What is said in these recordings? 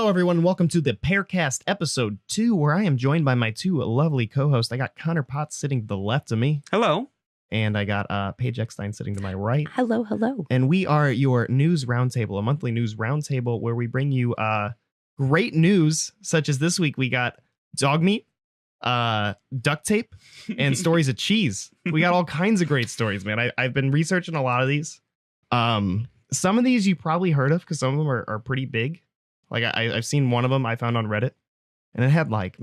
Hello, everyone, and welcome to the PearCast episode 2, where I am joined by my two lovely co-hosts. I got Connor Potts sitting to the left of me. Hello. And I got Paige Eckstein sitting to my right. Hello, hello. And we are your news roundtable, a monthly news roundtable where we bring you great news, such as this week we got dog meat, duct tape, and stories of cheese. We got all kinds of great stories, man. I've been researching a lot of these. Some of these you probably heard of because some of them are pretty big. Like I've seen one of them I found on Reddit, and it had like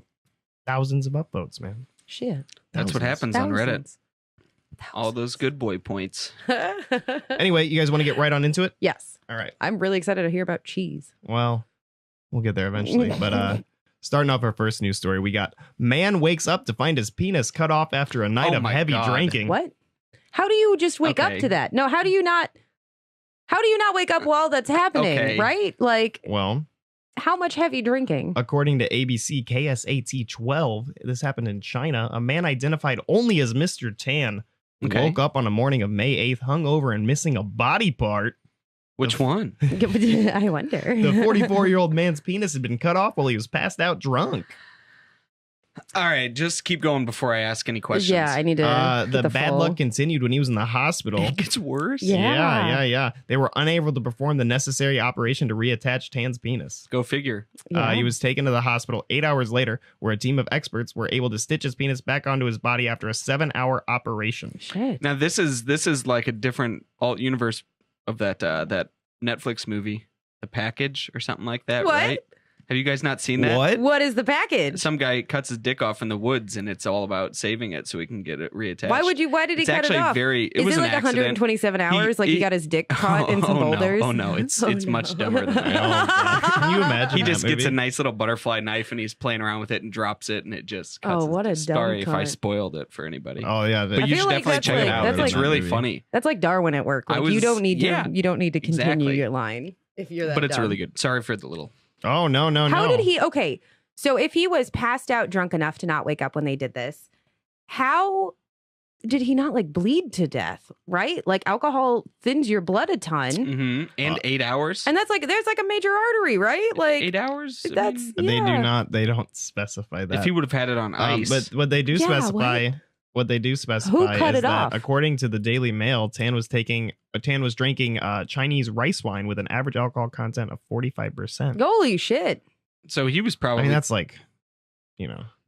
thousands of upvotes, man. Shit. That's what happens on Reddit. All those good boy points. Anyway, you guys want to get right on into it? Yes. All right. I'm really excited to hear about cheese. Well, we'll get there eventually. But starting off our first news story, we got man wakes up to find his penis cut off after a night of heavy drinking. What? How do you just wake up to that? No, how do you not wake up while that's happening, right? Like, well, how much heavy drinking? According to ABC KSAT 12, this happened in China. A man identified only as Mr. Tan woke up on the morning of May 8th, hungover and missing a body part. Which one? I wonder. The 44-year-old man's penis had been cut off while he was passed out drunk. All right, just keep going before I ask any questions. Yeah, I need to. The bad luck continued when he was in the hospital. It gets worse? Yeah. They were unable to perform the necessary operation to reattach Tan's penis. Go figure. He was taken to the hospital 8 hours later, where a team of experts were able to stitch his penis back onto his body after a 7-hour operation. Shit. Now, this is like a different alt universe of that Netflix movie, The Package or something like that, what? Right? Have you guys not seen that? What is The Package? Some guy cuts his dick off in the woods, and it's all about saving it so he can get it reattached. Why did he cut it off? It was like 127 hours? He got his dick caught in some boulders? No, it's much dumber than that. Can you imagine? He just gets a nice little butterfly knife, and he's playing around with it and drops it, and it just cuts. What a sorry dumb if I spoiled it for anybody. Oh yeah, but you should definitely check it out. It's really funny. That's like Darwin at work. Like, you don't need to continue your line if you're that. But it's really good. Sorry for the little. Oh, no. How did he... Okay, so if he was passed out drunk enough to not wake up when they did this, how did he not, like, bleed to death, right? Like, alcohol thins your blood a ton. Mm-hmm. And 8 hours. And that's like... There's, like, a major artery, right? Like 8 hours? That's... They don't specify that. If he would have had it on ice. But what they do specify... What they do specify Who cut is it that, off? according to the Daily Mail, Tan was drinking Chinese rice wine with an average alcohol content of 45%. Holy shit. So he was probably... I mean, that's like,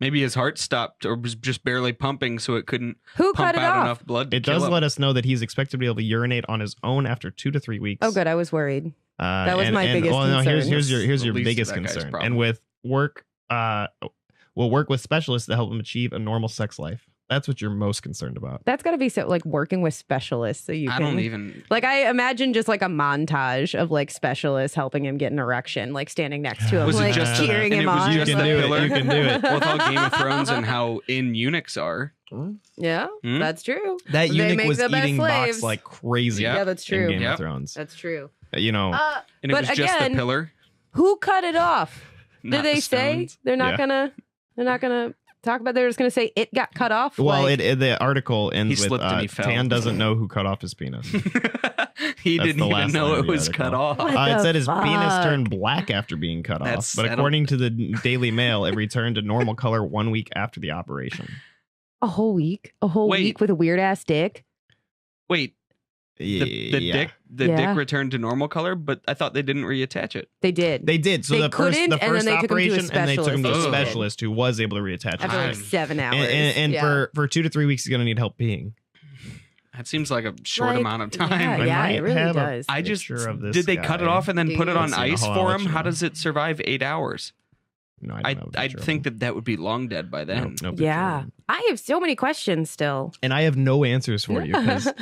maybe his heart stopped or was just barely pumping so it couldn't pump out enough blood to It does let us know that he's expected to be able to urinate on his own after 2 to 3 weeks. Oh, good. I was worried. That was my biggest concern. Here's your biggest concern. And with work, we'll work with specialists to help him achieve a normal sex life. That's what you're most concerned about. That's got to be so, like, working with specialists so you can... I don't even... Like, I imagine just, like, a montage of, like, specialists helping him get an erection, like, standing next to him, was like, just cheering him on. You can do it. You can do it. With how Game of Thrones and how in eunuchs are. Yeah, that's true. That eunuch was eating box like crazy. Yeah, that's true. In Game of Thrones. That's true. And it was just the pillar. Who cut it off? Not Did they the say stones. they're not gonna talk about? They're just gonna say it got cut off. Well, the article ends with Tan doesn't know who cut off his penis. He didn't even know it was cut off. It said his penis turned black after being cut off. But according to the Daily Mail, it returned to normal color 1 week after the operation. A whole week? A whole week with a weird ass dick? Wait. The dick returned to normal color, but I thought they didn't reattach it. They did. So the first operation, and they took him to a specialist specialist who was able to reattach it. After like 7 hours. And for 2 to 3 weeks, he's going to need help peeing. That seems like a short amount of time. Yeah, it really does. Did they cut it off and then put it on ice for him? How does it survive 8 hours? No, I'd think that would be long dead by then. No, yeah. I have so many questions still. And I have no answers for you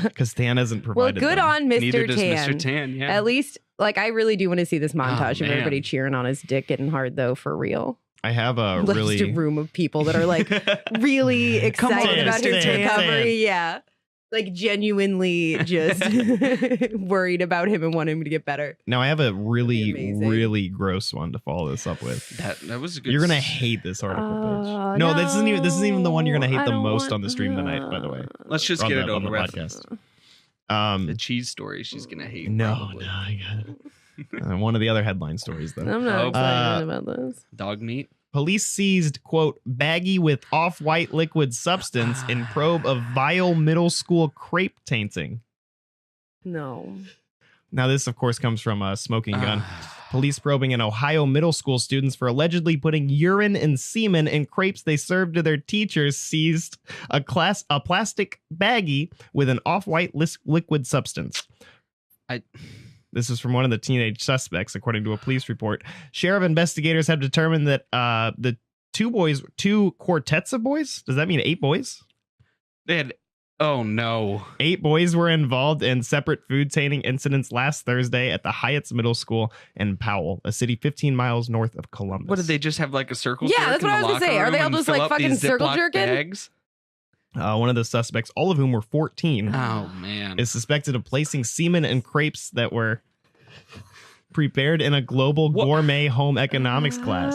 because Tan hasn't provided Well, good them. on Mr. Neither Tan. does Mr. Tan, yeah. At least, like, I really do want to see this montage of everybody cheering on his dick getting hard, though, for real. I have a Just a room of people that are, like, really excited about his recovery. Yeah. Like, genuinely just worried about him and want him to get better. Now, I have a really gross one to follow this up with. That was a good... You're going to hate this article, Paige. No, this isn't even the one you're going to hate the most on the stream tonight, by the way. Let's just get it over with. Podcast. The cheese story she's going to hate. No, I got it. One of the other headline stories, though. I'm not excited about this. Dog meat. Police seized, quote, baggie with off-white liquid substance in probe of vile middle school crepe tainting. No. Now, this, of course, comes from a Smoking Gun. Police probing an Ohio middle school students for allegedly putting urine and semen in crepes they served to their teachers seized a plastic baggie with an off-white liquid substance. This is from one of the teenage suspects, according to a police report. Sheriff investigators have determined that the two quartets of boys, does that mean 8 boys? They had, oh no. 8 boys were involved in separate food tainting incidents last Thursday at the Hyatts Middle School in Powell, a city 15 miles north of Columbus. What, did they just have like a circle jerk? Yeah, that's what I was going to say. Are they all just like fucking circle jerking? Bags? One of the suspects, all of whom were 14, oh man, is suspected of placing semen in crepes that were prepared in a global gourmet home economics class.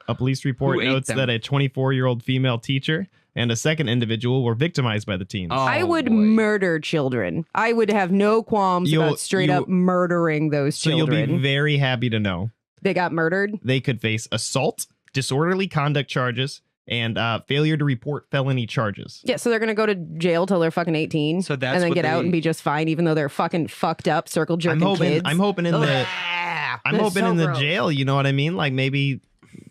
A police report notes that a 24-year-old female teacher and a second individual were victimized by the teens. I would murder children. I would have no qualms about straight up murdering those children. So you'll be very happy to know they got murdered. They could face assault, disorderly conduct charges, and failure to report felony charges. Yeah, so they're gonna go to jail till they're fucking 18, so that's and then get out and be just fine, even though they're fucking fucked up, circle jerking kids. I'm hoping in the jail. You know what I mean? Like maybe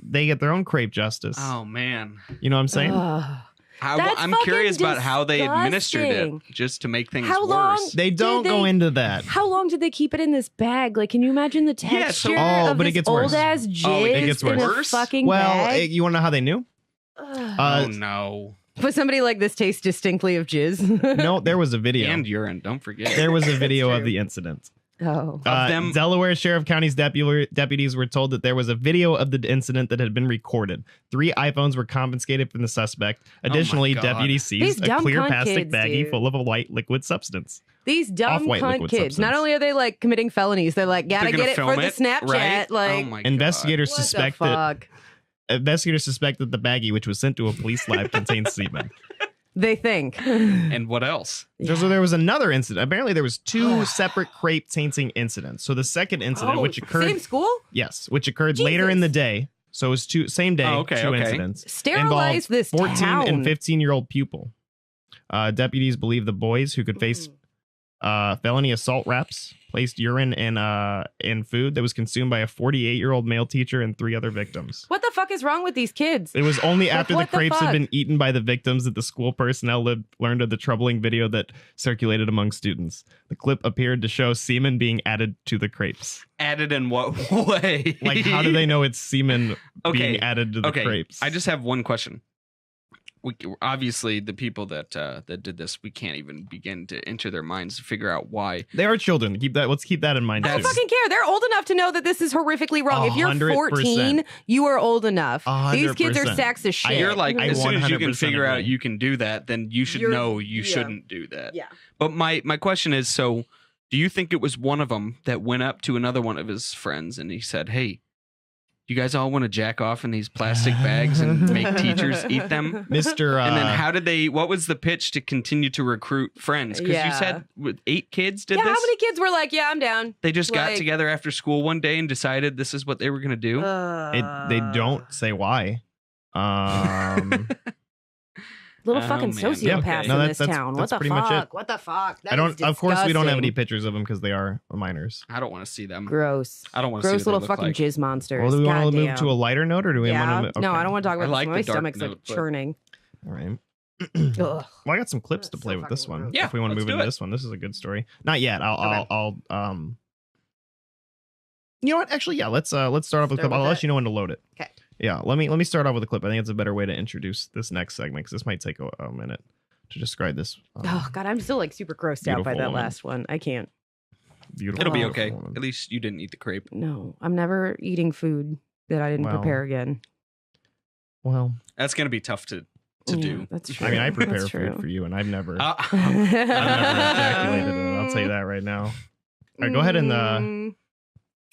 they get their own crepe justice. Oh man, you know what I'm saying? I'm curious about how they administered it, just to make things worse. They don't go into that. How long did they keep it in this bag? Like, can you imagine the texture of but this it gets old worse. ass jizz it gets in worse. a fucking bag? You want to know how they knew? Oh no. But somebody like this tastes distinctly of jizz. No, there was a video. And urine, don't forget. There was a video of the incident. Oh. Delaware Sheriff County's deputies were told that there was a video of the incident that had been recorded. 3 iPhones were confiscated from the suspect. Additionally, deputies seized a clear plastic baggie full of a white liquid substance. These dumb cunt kids. Substance. Not only are they like committing felonies, they're like, gotta get it for the Snapchat. Right? Like, oh my investigators God. suspect that the baggie, which was sent to a police lab, contains semen. They think. And what else? So there was another incident. Apparently, there was 2 separate crepe tainting incidents. So the second incident, which occurred, same school, yes, which occurred later in the day. So it was same day, 2 incidents. Sterilize this 14 town. and 15-year-old pupil. Deputies believe the boys who could face felony assault raps placed urine in food that was consumed by a 48-year-old male teacher and 3 other victims. What the fuck is wrong with these kids? It was only after the crepes had been eaten by the victims that the school personnel learned of the troubling video that circulated among students. The clip appeared to show semen being added to the crepes. Added in what way? Like, how do they know it's semen being added to the crepes? I just have one question. Obviously, the people that did this, we can't even begin to enter their minds to figure out why. They are children. Let's keep that in mind. I don't fucking care. They're old enough to know that this is horrifically wrong. 100%. If you're 14, you are old enough. 100%. These kids are sacks of shit. You're like, as soon as you can figure out you can do that, then you should know you shouldn't do that. Yeah. But my question is, so do you think it was one of them that went up to another one of his friends and he said, hey, you guys all want to jack off in these plastic bags and make teachers eat them? Mr. And then what was the pitch to continue to recruit friends? Because you said 8 kids did this? How many kids were like, yeah, I'm down? They just got together after school one day and decided this is what they were going to do? They don't say why. Little fucking sociopaths in this town. What the fuck? What the fuck? Of course, we don't have any pictures of them because they are minors. I don't want to see them. Gross. I don't want to see gross little fucking like. Jizz monsters. Well, do we want to move to a lighter note, or do we want to? Okay. No, I don't want to talk about this. My stomach's like churning. All right. Well, I got some clips to play with this one. Yeah, if we want to move into this one, this is a good story. Not yet. I'll You know what? Actually, yeah. Let's start off with a clip. I'll let you know when to load it. Okay. Yeah. Let me start off with a clip. I think it's a better way to introduce this next segment because this might take a minute to describe this. Oh God, I'm still like super grossed out by that last one. I can't. Beautiful. It'll be okay. At least you didn't eat the crepe. No, I'm never eating food that I didn't prepare again. Well, that's gonna be tough to do. That's true. I mean, I prepare food for you, and I've never ejaculated it. I'll tell you that right now. All right, go ahead and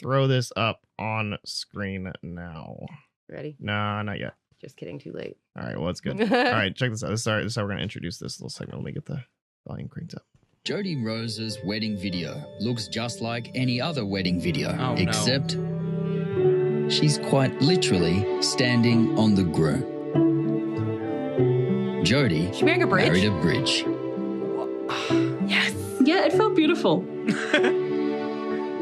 throw this up on screen now. Ready? Nah, not yet. Just kidding. Too late. All right, well, it's good. All right, check this out. This is how we're going to introduce this little segment. Let me get the volume cranked up. Jody Rose's wedding video looks just like any other wedding video, Oh, no. except she's quite literally standing on the groom. Jody She married a bridge? married a bridge. Yes. Yeah, it felt beautiful.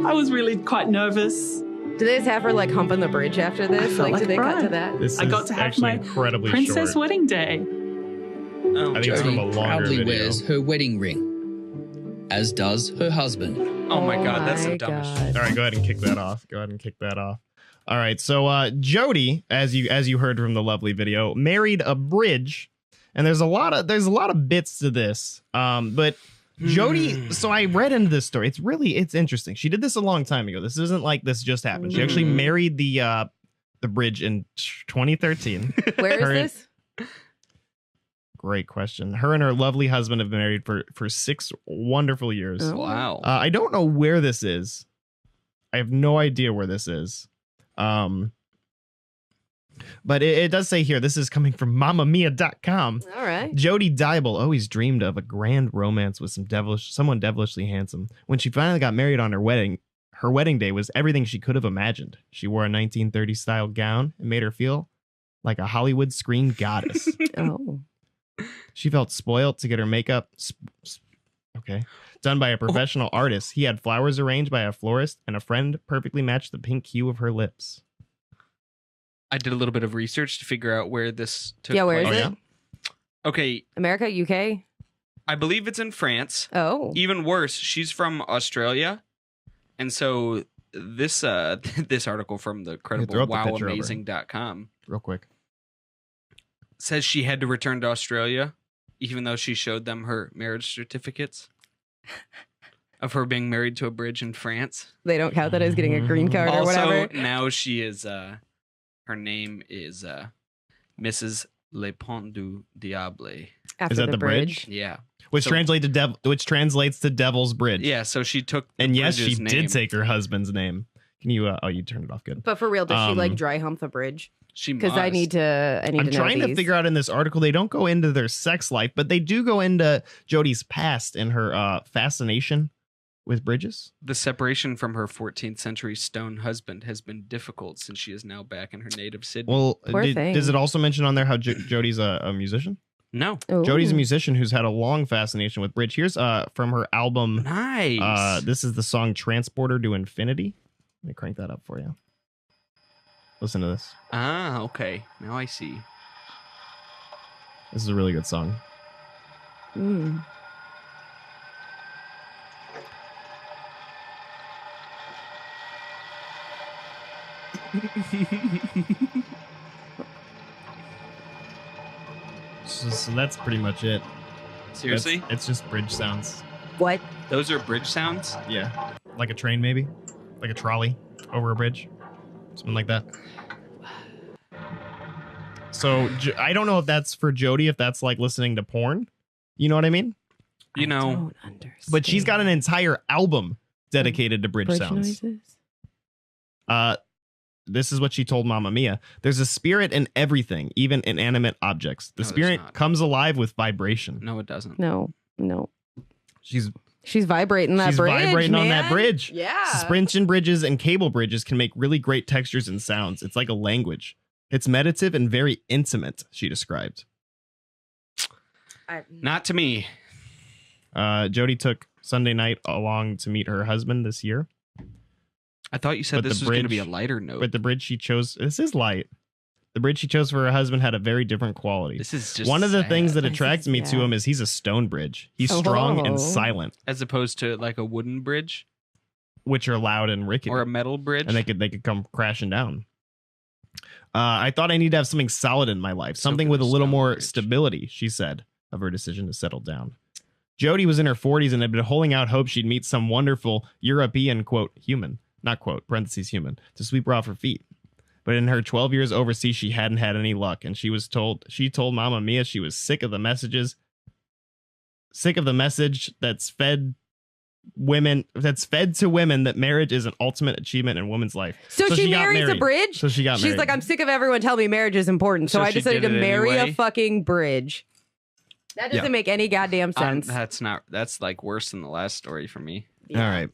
I was really quite nervous. Do they just have her like humping the bridge after this? felt Like, like do they a cut to bride. that? This I is got to have actually my incredibly princess short. wedding day. Oh, I think it's from Jody a longer proudly video. wears her wedding ring, as does her husband. oh my God, that's the my dumbest. God. All right, go ahead and kick that off. All right, so Jody, as you heard from the lovely video, married a bridge, and there's a lot of bits to this. But Jody, so I read into this story. It's interesting. She did this a long time ago. This isn't like this just happened. She actually married the bridge in 2013. Where is this? Great question. Her and her lovely husband have been married for 6 wonderful years. Oh. Wow. I don't know where this is. I have no idea where this is. But it does say here, this is coming from mamamia.com. All right. Jody Dybel always dreamed of a grand romance with someone devilishly handsome. When she finally got married on her wedding day was everything she could have imagined. She wore a 1930s style gown and made her feel like a Hollywood screen goddess. Oh. She felt spoiled to get her makeup done by a professional artist. He had flowers arranged by a florist, and a friend perfectly matched the pink hue of her lips. I did a little bit of research to figure out where this took Yeah, where is place. it? Oh, yeah? Okay, America, UK? I believe it's in France. Oh. Even worse, she's from Australia. And so this this article from the credible throw up the picture over. wowamazing.com Real quick. says she had to return to Australia even though she showed them her marriage certificates of her being married to a bridge in France. They don't count that as getting a green card or Also, whatever. now she is her name is Mrs. Le Pont du Diable. After Is that the bridge? Yeah. Which So- translates to Devil's Bridge. Yeah, so she took the And yes, she bridge's name. did take her husband's name. Can you you turned it off good. But for real, does she like Um, dry hump the bridge? She Because I must. need to I'm know trying to these. figure out in this article, they don't go into their sex life, but they do go into Jody's past and her fascination with bridges. The separation from her 14th century stone husband has been difficult since she is now back in her native Sydney. Well, Poor thing. does it also mention on there how Jody's a musician? No. Jody's a Ooh. musician who's had a long fascination with bridge. Here's from her album. Nice. This is the song Transporter to Infinity. Let me crank that up for you. Listen to this. Ah, okay. Now I see. This is a really good song. Mm. So that's pretty much it. Seriously? It's just bridge sounds. What? Those are bridge sounds? Yeah. Like a train, maybe? Like a trolley over a bridge? Something like that. So I don't know if that's for Jody, if that's like listening to porn. You know what I mean? You know, Don't understand. But she's got an entire album dedicated to bridge sounds. noises. This is what she told Mamma Mia. There's a spirit in everything, even inanimate objects. The No, there's spirit not. comes alive with vibration. no, it doesn't. No. She's She's vibrating that She's bridge. vibrating on that man. bridge. Yeah. Suspension bridges and cable bridges can make really great textures and sounds. It's like a language. It's meditative and very intimate, she described. Not to me. Jody took Sunday night along to meet her husband this year. I thought you said But this the was going to be bridge- a lighter note. But the bridge she chose, this is light. The bridge she chose for her husband had a very different quality. This is just One of the sad. things that This attracts is- me to yeah. him is he's a stone bridge. He's strong Oh. and silent, as opposed to like a wooden bridge which are loud and rickety. or a metal bridge. And they could come crashing down. I thought I need to have something solid in my life, So something could with a a little stone more bridge. stability, she said, of her decision to settle down. Jody was in her 40s and had been holding out hope she'd meet some wonderful European, quote, human, not quote, parentheses human, to sweep her off her feet. But in her 12 years overseas, she hadn't had any luck, and she told Mamma Mia she was sick of the message that's fed to women that marriage is an ultimate achievement in women's life. So she got marries a married. bridge? So she got She's married. like, I'm sick of everyone telling me marriage is important. So So I she decided to did it marry anyway? a fucking bridge. That doesn't make any goddamn sense. That's like worse than the last story for me. Yeah. All right.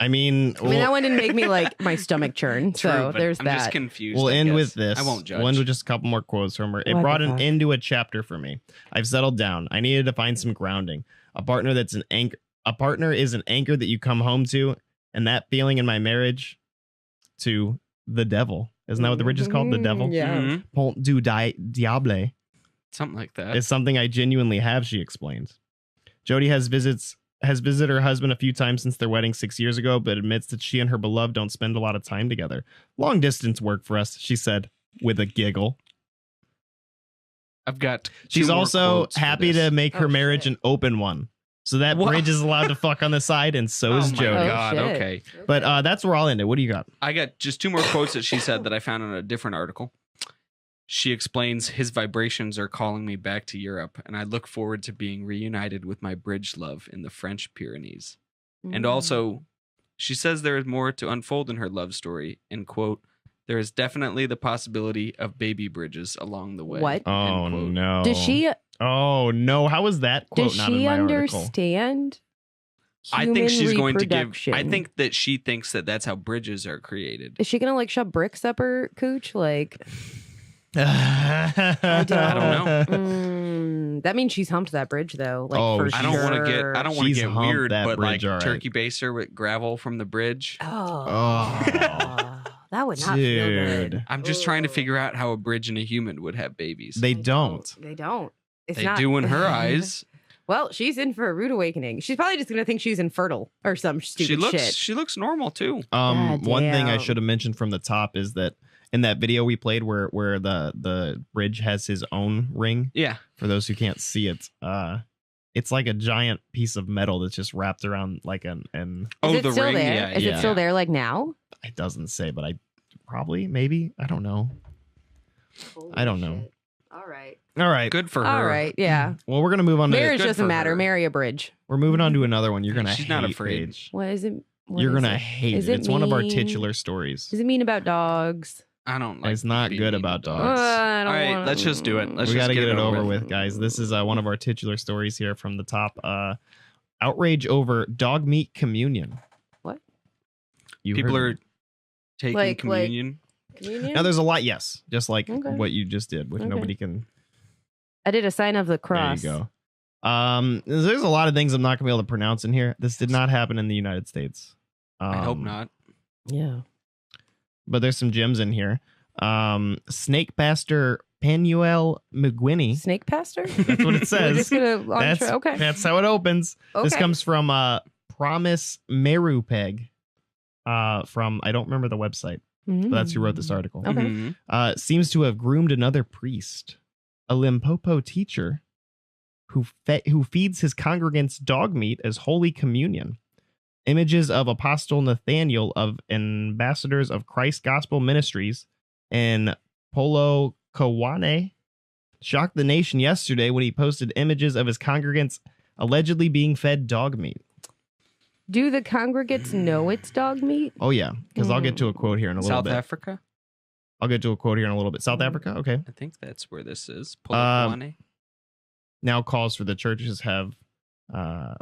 I mean, that one didn't make me like my stomach churn. True, So but there's I'm that. just confused. we'll I end guess. with this. I won't judge. We'll end with just a couple more quotes from her. It What brought the an fuck? end to a chapter for me. I've settled down. I needed to find some grounding. A partner that's an anchor. A partner is an anchor that you come home to, and that feeling in my marriage to the devil. Isn't that what the bridge is called? The devil? Yeah. Mhm. Pont du diable Something like that. is something I genuinely have, she explains. Jody has visited her husband a few times since their wedding 6 years ago, but admits that she and her beloved don't spend a lot of time together. Long distance work for us, she said with a giggle. I've got. She's two more also quotes for happy this. to make her Oh, marriage shit. an open one. So that What? bridge is allowed to fuck on the side, and so Oh is my Jody. God. shit. Okay. But that's where I'll end it. What do you got? I got just two more quotes that she said that I found in a different article. She explains, his vibrations are calling me back to Europe, and I look forward to being reunited with my bridge love in the French Pyrenees. And also, she says there is more to unfold in her love story. And quote, there is definitely the possibility of baby bridges along the way. What? Oh, End quote. no. Does she? Oh, no. How was that quote Does not in she my article? understand? I think she's going to give. reproduction? I think that she thinks that that's how bridges are created. Is she gonna like shove bricks up her cooch? Like, I don't know. That means she's humped that bridge though. Like, Oh, for I don't want to get. I don't want to She's get humped weird, that but like bridge, all right. turkey baster with gravel from the bridge. Oh, that would not feel good. Dude. I'm just trying to figure out how a bridge and a human would have babies. They don't. They don't. It's They not. do in her eyes. Well, she's in for a rude awakening. She's probably just gonna think she's infertile or some stupid shit. She looks normal too. God One thing I damn. should have mentioned from the top is that in that video we played where the bridge has his own ring, Yeah. for those who can't see it, it's like a giant piece of metal that's just wrapped around like an Oh, Is it the still ring. there? Yeah. Is yeah. it still there like now? it doesn't say, but I probably maybe I don't know. I don't know. All right. All right. Good for her. All right. Yeah. Well, we're gonna move on to Marriage good doesn't for matter. her. Marry a bridge. we're moving on to another one. You're gonna She's hate not afraid. Paige. What is it? What You're is gonna it? hate Is it. it It's one of our mean? titular stories. Does it mean about dogs? I don't like. It's not being good mean about to dogs. I All don't right, wanna- let's just do it. Let's We just got to get it over with, guys. This is one of our titular stories here from the top. Outrage over dog meat communion. What? You People heard are me. taking Like- communion. Communion? Now there's a lot. Yes, just like Okay. what you just did, which Okay. nobody can. I did a sign of the cross. There you go. There's a lot of things I'm not gonna be able to pronounce in here. This did not happen in the United States. I hope not. Yeah. But there's some gems in here. Snake pastor Panuel McGuinney. Snake pastor? That's what it We're says. just gonna okay. That's how it opens. This Okay. comes from Promise Merupeg. From I don't remember the website, but that's who wrote this article. Okay. Mhm. Seems to have groomed another priest, a Limpopo teacher, who feeds his congregants dog meat as Holy Communion. Images of Apostle Nathaniel of Ambassadors of Christ Gospel Ministries in Polo Kawane shocked the nation yesterday when he posted images of his congregants allegedly being fed dog meat. Do the congregates know it's dog meat? Oh yeah, because I'll get to a quote here in a little South bit. Africa. I'll get to a quote here in a little bit. South Mhm. Africa, okay. I think that's where this is. Um, Polokwane. Now calls for the churches have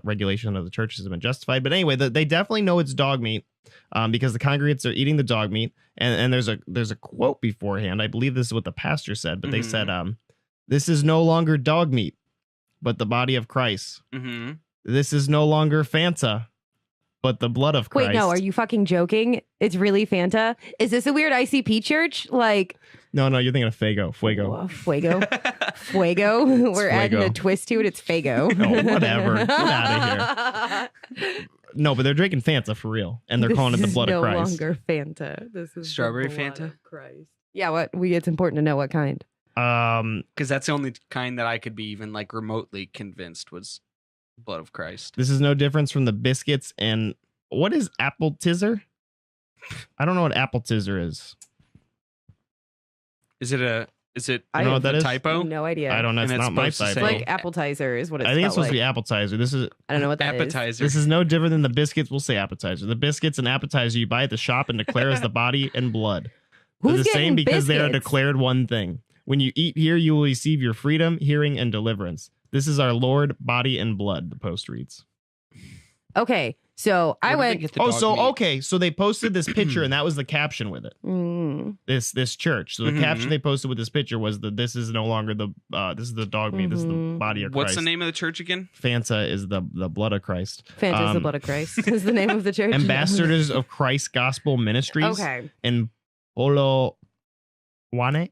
regulation of the churches have been justified. But anyway, they definitely know it's dog meat because the congregates are eating the dog meat. And there's a quote beforehand. I believe this is what the pastor said, but they said, this is no longer dog meat, but the body of Christ. Mm-hmm. This is no longer Fanta, but the blood of Christ. Wait, no, are you fucking joking? It's really Fanta? Is this a weird ICP church? Like, No, you're thinking of Fuego. Fuego. Fuego. We're adding Fuego. a twist to it. It's Fago. Oh, whatever. Get outta here. No, but they're drinking Fanta for real, and they're calling it the blood no of Christ. longer Fanta. This is Strawberry the blood Fanta? of Christ. Yeah, what? It's important to know what kind. Because that's the only kind that I could be even like remotely convinced was blood of Christ. This is no difference from the biscuits and what is apple tizzer? I don't know what apple tizzer is. Is it a I don't know what that a is. typo? No idea. I don't know. It's And it's not my supposed to type. say- It's like appetizer is what it's I think it's supposed spelled to be like. appetizer. This is I don't know what that is. Appetizer. this is no different than the biscuits. We'll say appetizer. The biscuits and appetizer you buy at the shop and declare as the body and blood. They're Who's the same getting because they are biscuits? declared one thing. When you eat here, you will receive your freedom, hearing, and deliverance. This is our Lord, body, and blood, the post reads. Okay, so I went. So they posted this picture, and that was the caption with it. This church. So the caption they posted with this picture was that this is no longer this is the dog meat. This is the body of Christ. What's the name of the church again? Fanta is the blood of Christ. Fanta is the blood of Christ is the name of the church. Ambassadors of Christ Gospel Ministries. Okay. And Polo Wane.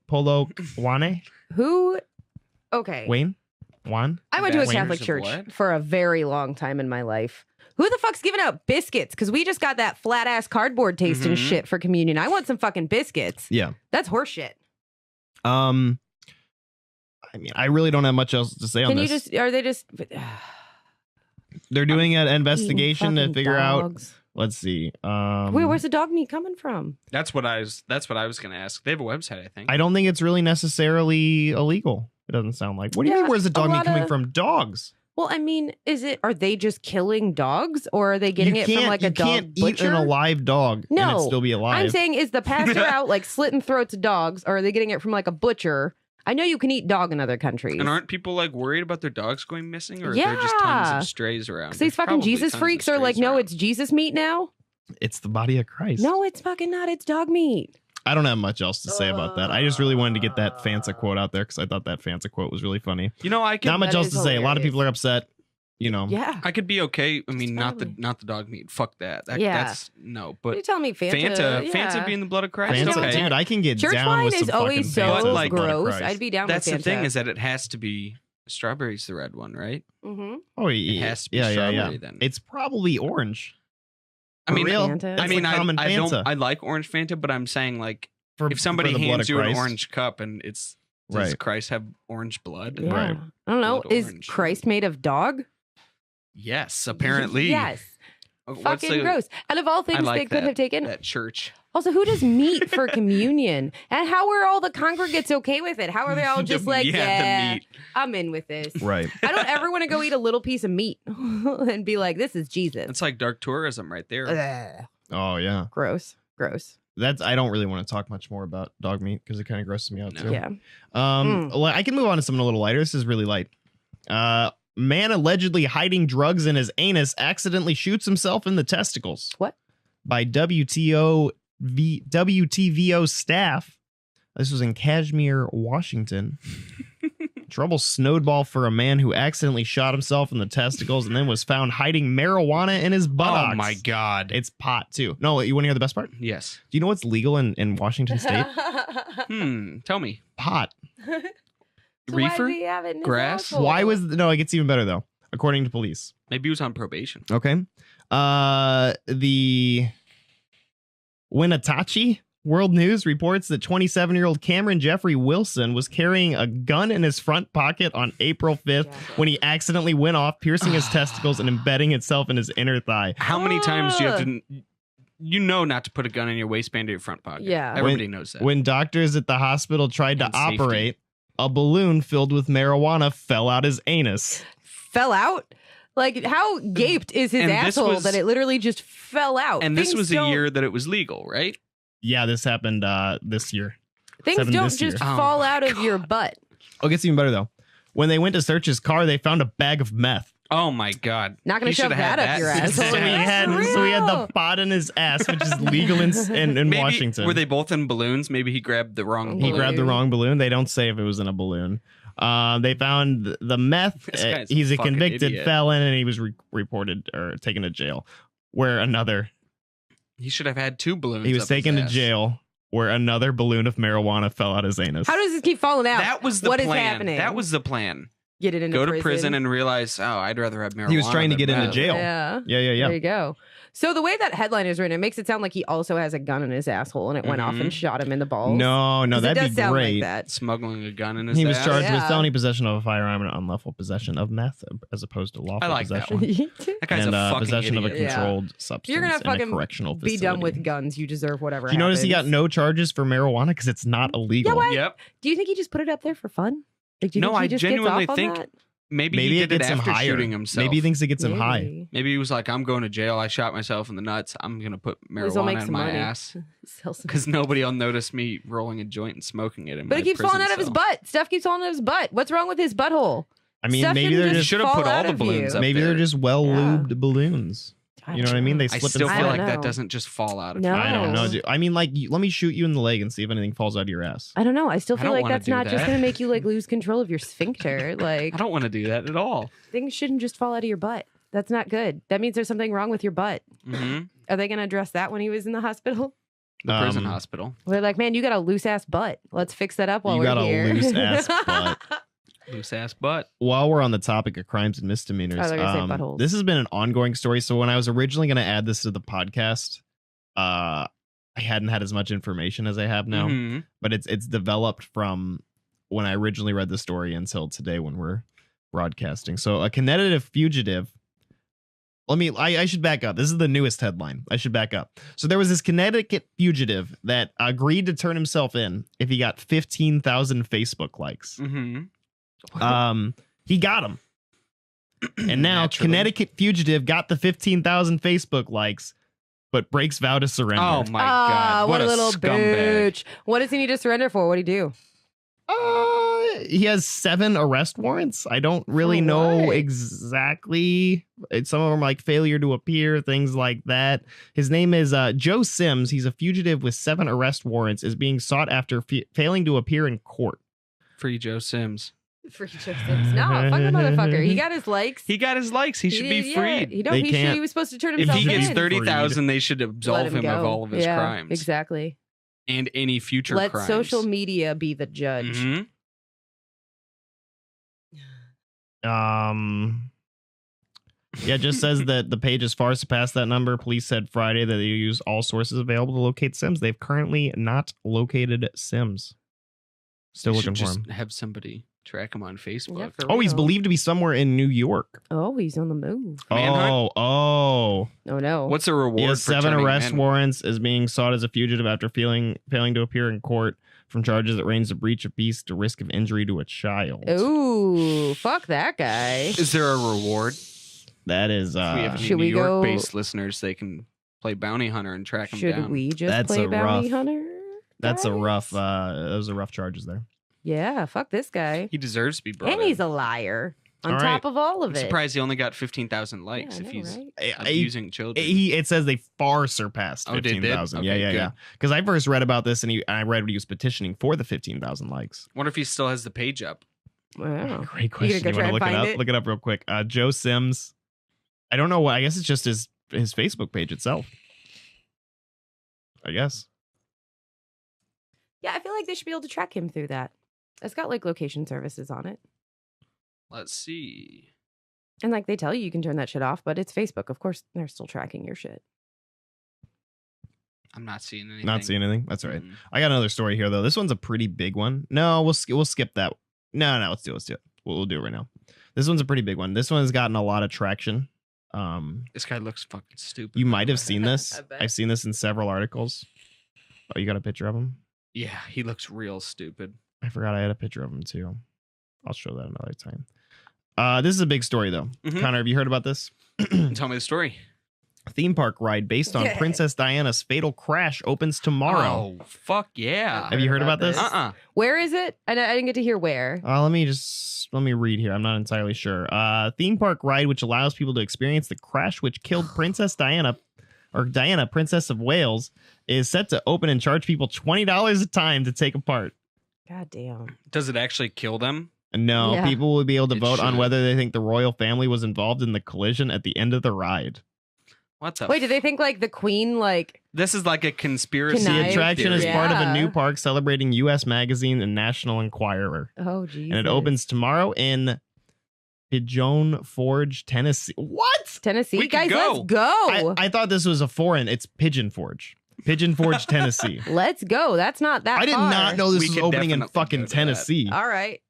Who? Okay. Wayne. Juan. I went to a Ambassadors Catholic of church what? for a very long time in my life. Who the fuck's giving out biscuits? Because we just got that flat ass cardboard tasting shit for communion. I want some fucking biscuits. Yeah. That's horseshit. I mean, I really don't have much else to say on this. Are they just. They're doing an investigation to fucking figure dogs. out. Let's see. Wait, where's the dog meat coming from? That's what I was going to ask. They have a website, I think. I don't think it's really necessarily illegal. It doesn't sound like. What do you mean? Where's the dog meat coming from? Dogs. Well, I mean, are they just killing dogs, or are they getting it from like a dog can't butcher? eat an alive dog and it still be alive. I'm saying, is the pastor out like slitting throats of dogs, or are they getting it from like a butcher? I know you can eat dog in other countries. And aren't people like worried about their dogs going missing, or are there just tons of strays around? Because these fucking Probably Jesus tons of freaks are like, strays no, around. it's Jesus meat now. It's the body of Christ. No, it's fucking not. It's dog meat. I don't have much else to say about that. I just really wanted to get that Fanta quote out there because I thought that Fanta quote was really funny. You know, I could Not much That else is to say. A lot of hilarious. people are upset. You know. Yeah. I could be okay. I mean, not probably- the dog meat. Fuck that. Yeah. That's no. You're But telling me Fanta? Fanta being the blood of Christ. Fanta, Okay. dude, I can get Church down wine with is some always fucking Fanta so as the blood of gross. Christ. I'd be down That's with Fanta. the thing is that it has to be strawberry's the red one, right? Mm-hmm. Oh, It yeah, has to be yeah, strawberry then. It's probably orange. I mean, real. Fanta. I mean, the common I don't. Fanta. I like orange Fanta, but I'm saying like For, if somebody for the blood hands of you an Christ. orange cup and it's does Right. Christ have orange blood? Yeah. Right. I don't know. Blood Is orange. Christ made of dog? Yes, apparently. Yes. What's Fucking the- gross. And of all things like they could that- have taken. That church. Also, who does meat for communion? And how are all the congregates okay with it? How are they all just like, the meat. I'm in with this. Right. I don't ever want to go eat a little piece of meat and be like, this is Jesus. It's like dark tourism right there. Ugh. Oh, yeah. Gross. Gross. I don't really want to talk much more about dog meat because it kind of grosses me out No. too. Yeah. I can move on to something a little lighter. This is really light. Man allegedly hiding drugs in his anus accidentally shoots himself in the testicles. What? By WTVO staff. This was in Kashmir, Washington. Trouble snowball for a man who accidentally shot himself in the testicles and then was found hiding marijuana in his buttocks. Oh my God. It's pot too. No, you want to hear the best part? Yes. Do you know what's legal in Washington State? Tell me. Pot. So why Reefer? did he have it in his Grass? asshole? Why was no? It gets even better though, according to police. Maybe he was on probation. Okay. The Winnatachi World News reports that 27-year-old Cameron Jeffrey Wilson was carrying a gun in his front pocket on April 5th when he accidentally went off, piercing his testicles and embedding itself in his inner thigh. How many times do you have to... You know not to put a gun in your waistband or your front pocket. Yeah. Everybody knows that. When doctors at the hospital tried to And safety. operate, a balloon filled with marijuana fell out his anus. Fell out? Like, how gaped is his And this asshole was- that it literally just fell out? And this Things was a don't- year that it was legal, right? Yeah, this happened this year. Things Seven don't this year. just Oh fall my out of your butt. Oh, it gets even better though. When they went to search his car, they found a bag of meth. Oh my God. Not gonna He shove shoulda had that up your since asshole. So he that. had the pot in his ass, which is legal in Maybe, Washington. Were they both in balloons? Maybe he grabbed the wrong He balloon. grabbed the wrong balloon. They don't say if it was in a balloon. They found the meth. This guy's He's a fucking convicted idiot. felon, and he was reported or taken to jail. Where another, He should have had two balloons. he was up his taken to ass. jail. Where another balloon of marijuana fell out his anus. How does this keep falling out? That was the What is plan. happening? That was the plan. Get it into Go to prison and realize, oh, I'd rather have marijuana. He was trying to than get into meth. jail. Yeah. Yeah. There you go. So the way that headline is written, it makes it sound like he also has a gun in his asshole and it went off Mhm. and shot him in the balls. No, 'Cause it that'd does be sound great. like that. Smuggling a gun in his He was ass. charged with Yeah. felony possession of a firearm and unlawful possession of meth, as opposed to lawful I like that possession. one. That guy's and a fucking possession idiot. of a Yeah. controlled substance You're gonna in a fucking correctional Be facility. done with guns. You deserve whatever. Do you notice he got happens. no charges for marijuana because it's not illegal? Yeah, what? Yep. Do you think he just put it up there for fun? Like, do you No, think he I just genuinely gets off think on that? Maybe Maybe he it did it gets him after higher. shooting himself. Maybe he thinks it gets him high. Maybe. Maybe he was like, I'm going to jail. I shot myself in the nuts. I'm going to put Least I'll make marijuana in some my money. ass Sell some- because nobody will notice me rolling a joint and smoking it in But my it keeps prison falling out of his cell. butt. Stuff keeps falling out of his butt. What's wrong with his butthole? I mean, Stuff maybe shouldn't they're just just should have fall put all out the of you. balloons up maybe there. they're just well lubed balloons. You know what I mean? They I slip still and feel I like don't that know. doesn't just fall out of No. you. I don't know. Dude. I mean, like, let me shoot you in the leg and see if anything falls out of your ass. I don't know. I still I feel don't like wanna that's do not just that. going to make you like lose control of your sphincter. Like I don't want to do that at all. things shouldn't just fall out of your butt. That's not good. That means there's something wrong with your butt. Hmm. Are they going to address that when he was in the hospital? The prison Um, hospital. They're like, man, you got a loose ass butt. Let's fix that up while You we're got a here. loose ass butt. Loose ass butt. While we're on the topic of crimes and misdemeanors, Oh, they're gonna say buttholes. this has been an ongoing story. So when I was originally going to add this to the podcast, I hadn't had as much information as I have now, Mhm. but it's developed from when I originally read the story until today when we're broadcasting. So a Connecticut fugitive. I should back up. This is the newest headline. I should back up. So there was this Connecticut fugitive that agreed to turn himself in if he got 15,000 Facebook likes. Mhm. He got them. And now Naturally. Connecticut fugitive got the 15,000 Facebook likes, but breaks vow to surrender. Oh my god! what a little scumbag. bitch. What does he need to surrender for? What'd he do? He has 7 arrest warrants. I don't really For know what? exactly. Some of them are like failure to appear, things like that. His name is Joe Sims. He's a fugitive with 7 arrest warrants, is being sought after failing to appear in court. Free Joe Sims. Free Joe Sims. No, fuck the motherfucker. He got his likes. He got his likes. He should be yeah, freed. They can't- He was supposed to turn If himself he gets in. 30,000, they should Let absolve him of go. all of his Yeah, crimes Exactly. and any future Let crimes. social media be the judge. Mhm. Yeah, it just says that the page has far surpassed that number. Police said Friday that they use all sources available to locate Sims. They've currently not located Sims. Still They looking should for just him. have somebody track him on Facebook. Yeah, for Oh, he's real. believed to be somewhere in New York. Oh, he's on the move. Manhunt? Oh. Oh no. What's a reward He has for 7 turning arrest in? warrants, is being sought as a fugitive after failing to appear in court from charges that range the breach of peace to risk of injury to a child. Ooh, fuck that guy. Is there a reward? That is If we have any Should New we go- York-based listeners, they can play bounty hunter and track him Should down. we just That's play a bounty rough- hunter? that's a guys? rough those are rough charges there. Yeah, fuck this guy. He deserves to be brought And in. he's a liar on All top right. of all of I'm it. surprised he only got 15,000 likes Yeah, I if know, he's right? abusing children. It says they far surpassed Oh, they did? 15,000. Okay, Yeah. good. Because I first read about this and I read what he was petitioning for the 15,000 likes. Wonder if he still has the page up. Wow. Great Oh. You question. gonna go try You want to and look it find up? it? Look it up real quick. Joe Sims. I don't know what. I guess it's just his Facebook page itself. I guess. Yeah, I feel like they should be able to track him through that. It's got like location services on it. Let's see. And like they tell you can turn that shit off, but it's Facebook. Of course, they're still tracking your shit. I'm not seeing anything. Not seeing anything. That's all right. Mm. I got another story here though. This one's a pretty big one. No, we'll skip that. No, let's do it. We'll do it right now. This one's a pretty big one. This one has gotten a lot of traction. This guy looks fucking stupid. You might have seen this. I bet. I've seen this in several articles. Oh, you got a picture of him? Yeah, he looks real stupid. I forgot I had a picture of him too. I'll show that another time. This is a big story though. Mhm. Connor, have you heard about this? Tell me the story. Theme park ride based on Princess Diana's fatal crash opens tomorrow. Oh, fuck yeah. Have you heard about this? Where is it? I didn't get to hear where. Let me read here. I'm not entirely sure. Theme park ride which allows people to experience the crash which killed Princess Diana, Princess of Wales, is set to open and charge people $20 a time to take a part. God damn. Does it actually kill them? No, Yeah. people will be able to It vote on should. whether they think the royal family was involved in the collision at the end of the ride. What the Wait, do they think like the queen like This is like a conspiracy. The Connive attraction is theory. part of a Yeah. new park celebrating U.S. Magazine and National Enquirer. oh geez. And it opens tomorrow in Pigeon Forge, Tennessee. What? Tennessee. We could Guys, go. let's go. I thought this was a foreign. It's Pigeon Forge. Pigeon Forge, Tennessee. Let's go. That's not that I did far. not know this We was could opening in definitely fucking go to that. Tennessee. All right.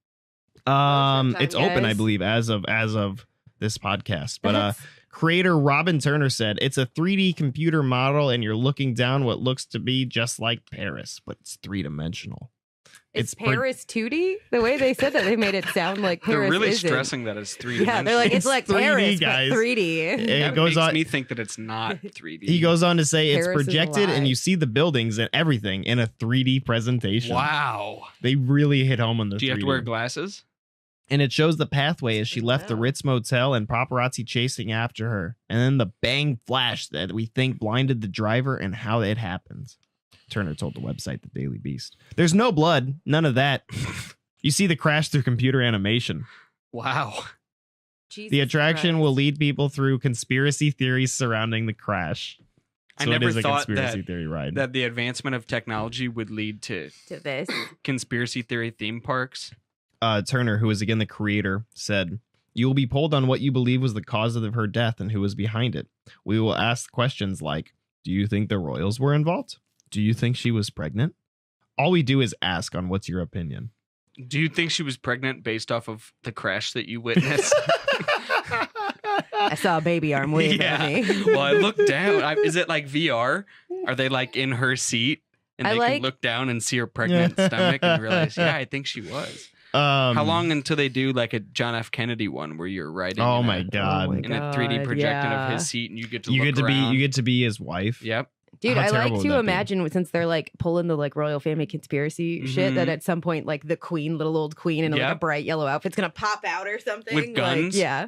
Road trip It's time, open, I guys. believe, as of this podcast. But creator Robin Turner said it's a 3D computer model, and you're looking down what looks to be just like Paris, but it's 3-dimensional. It's it's pre- Paris 2D. The way they said that, they made it sound like They're Paris really isn't. stressing that it's 3D. Yeah, they're like it's It's like 3D, Paris, guys. but 3D. It That goes makes on. me think that it's not 3D. He goes on to say it's Paris is a projected, and lie. you see the buildings and everything in a 3D presentation. Wow. They really hit home on the. Do you have 3D. to wear glasses? And it shows the pathway as she left the Wow. Ritz Motel and paparazzi chasing after her. And then the bang flash that we think blinded the driver and how it happened. Turner told the website The Daily Beast. There's no blood. None of that. You see the crash through computer animation. Wow. Jesus The attraction Christ. will lead people through conspiracy theories surrounding the crash. I So never it is a thought conspiracy that, theory ride. that the advancement of technology would lead to to this. conspiracy theory theme parks. Turner, who is again the creator, said, "You will be polled on what you believe was the cause of her death and who was behind it. We will ask questions like, do you think the royals were involved? Do you think she was pregnant? All we do is ask on what's your opinion." Do you think she was pregnant based off of the crash that you witnessed? I saw a baby arm wave at me. Well, I looked down. Is it like VR? Are they like in her seat and I they like- can look down and see her pregnant stomach and realize, yeah, I think she was. How long until they do like a John F. Kennedy one where you're riding Oh in my a, god! Oh my in a 3D God, projection yeah. of his seat and you get to You look get to around. be his wife. Yep. Dude, How I like terrible would to that be? imagine since they're like pulling the like royal family conspiracy shit that Mhm. at some point like the queen, little old queen in like a Yep. bright yellow outfit's gonna pop out or something. With Like, guns? yeah,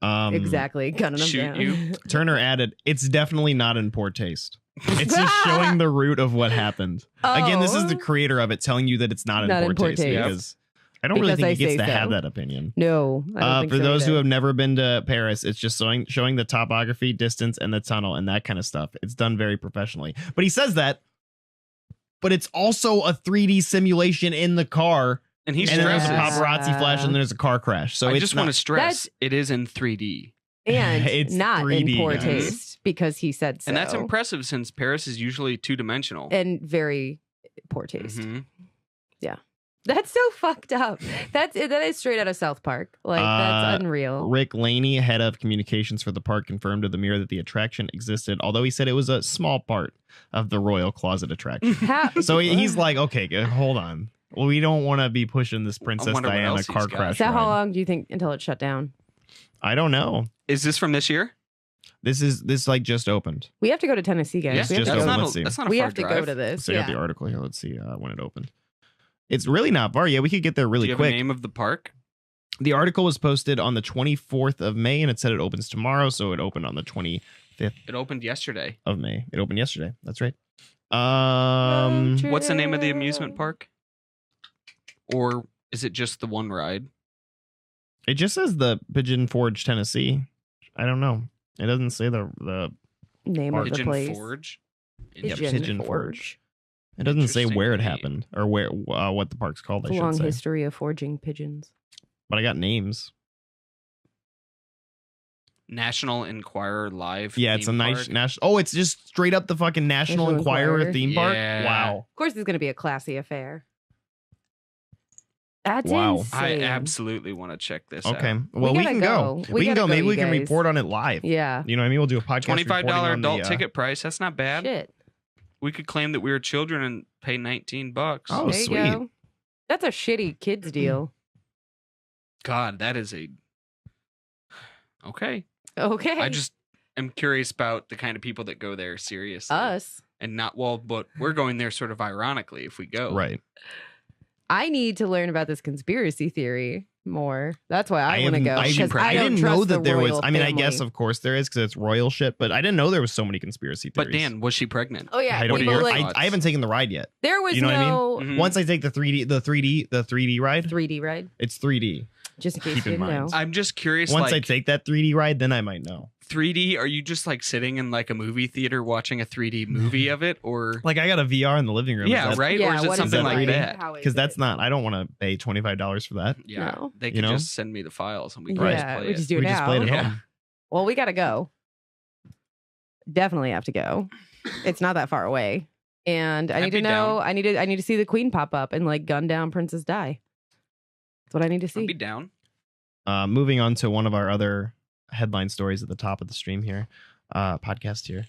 exactly. Gunning them shoot down. you. Turner added, "It's definitely not in poor taste. It's just showing the root of what happened." Again, this is the Oh. creator of it telling you that it's not in Not poor in poor taste taste. because I don't really Because think he I gets to say have so. that opinion. No, I don't think For so those who either. have never been to Paris, it's just showing the topography, distance, and the tunnel and that kind of stuff. It's done very professionally. But he says that, but it's also a 3D simulation in the car, And he and then there's a stresses. paparazzi flash, and there's a car crash. So I it's just not, want to stress That's- it is in 3D. and It's not 3D, in poor guys. taste because he said so. And that's impressive since Paris is usually two-dimensional. And very poor taste. Mhm. That's so fucked up. That is straight out of South Park. Like that's unreal. Rick Laney, head of communications for the park, confirmed to the Mirror that the attraction existed, although he said it was a small part of the Royal Closet attraction. How- So he's like, okay, hold on. Well, we don't want to be pushing this Princess wonder what Diana else he's car got. crash So how ride. long do you think until it's shut down? I don't know. Is this from this year? This like just opened. We have to go to Tennessee, guys. Yeah, we have just to that's go. opened. not, Let's see. that's not a We far have to drive. go to this. So I got the article here. Let's see when it opened. It's really not far. Yeah, we could get there Do really you have quick. a name of the park? The article was posted on the 24th of May, and it said it opens tomorrow, so it opened on the 25th It opened yesterday. of May. It opened yesterday. That's right. What's the name of the amusement park? Or is it just the one ride? It just says the Pigeon Forge, Tennessee. I don't know. It doesn't say the. Name of the Pigeon place. Forge? Yep, Pigeon, Pigeon Forge. Forge. It doesn't say where it Interesting name. happened or where what the park's called. It's I a long should say. history of forging pigeons. But I got names. National Enquirer Live. Yeah, it's a theme nice park? national. Oh, it's just straight up the fucking National National Enquirer Enquirer. theme park. Yeah. Wow. Of course, it's going to be a classy affair. That's Wow. insane. I absolutely want to check this out. Okay. Well, we gotta can go. go. We can gotta go. Maybe you we can guys. report on it live. Yeah. You know what I mean? We'll do a podcast. $25 reporting on adult the, ticket price. That's not bad. Shit. We could claim that we were children and pay $19. Oh, there you sweet. go. That's a shitty kids deal. God, that is a. Okay. Okay. I just am curious about the kind of people that go there seriously. Us. And not, well, but we're going there sort of ironically if we go. Right. I need to learn about this conspiracy theory more. That's why I want to go. I 'cause didn't, I don't didn't know trust the that there was. royal I mean, I family. guess of course there is because it's royal shit, but I didn't know there was so many conspiracy theories. But Dan, was she pregnant? Oh yeah. I don't. people your like, thoughts? I haven't taken the ride yet. there was You know what I mean? no Mhm. Once I take the 3D ride, 3D ride. it's 3D. Just in case Keep you in didn't know. mind. I'm just curious, Once I like, take that 3D ride, then I might know. 3D, are you just like sitting in like a movie theater watching a 3D movie of it? Or, Like I got a VR in the living room. yeah, right? Or is it what something that like 3D? that? How is Because that's it? not. I don't want to pay $25 for that. Yeah. No. They You could know? just send me the files and we can Right. just Yeah, play we it. just do We it just now. played it Yeah. home. Well, we gotta go. Definitely have to go. It's not that far away. And I I'd need to be know. down. I need to see the queen pop up and like gun down Princess Di. That's what I need to I'd see. be down. Moving on to one of our other headline stories at the top of the stream here, podcast here.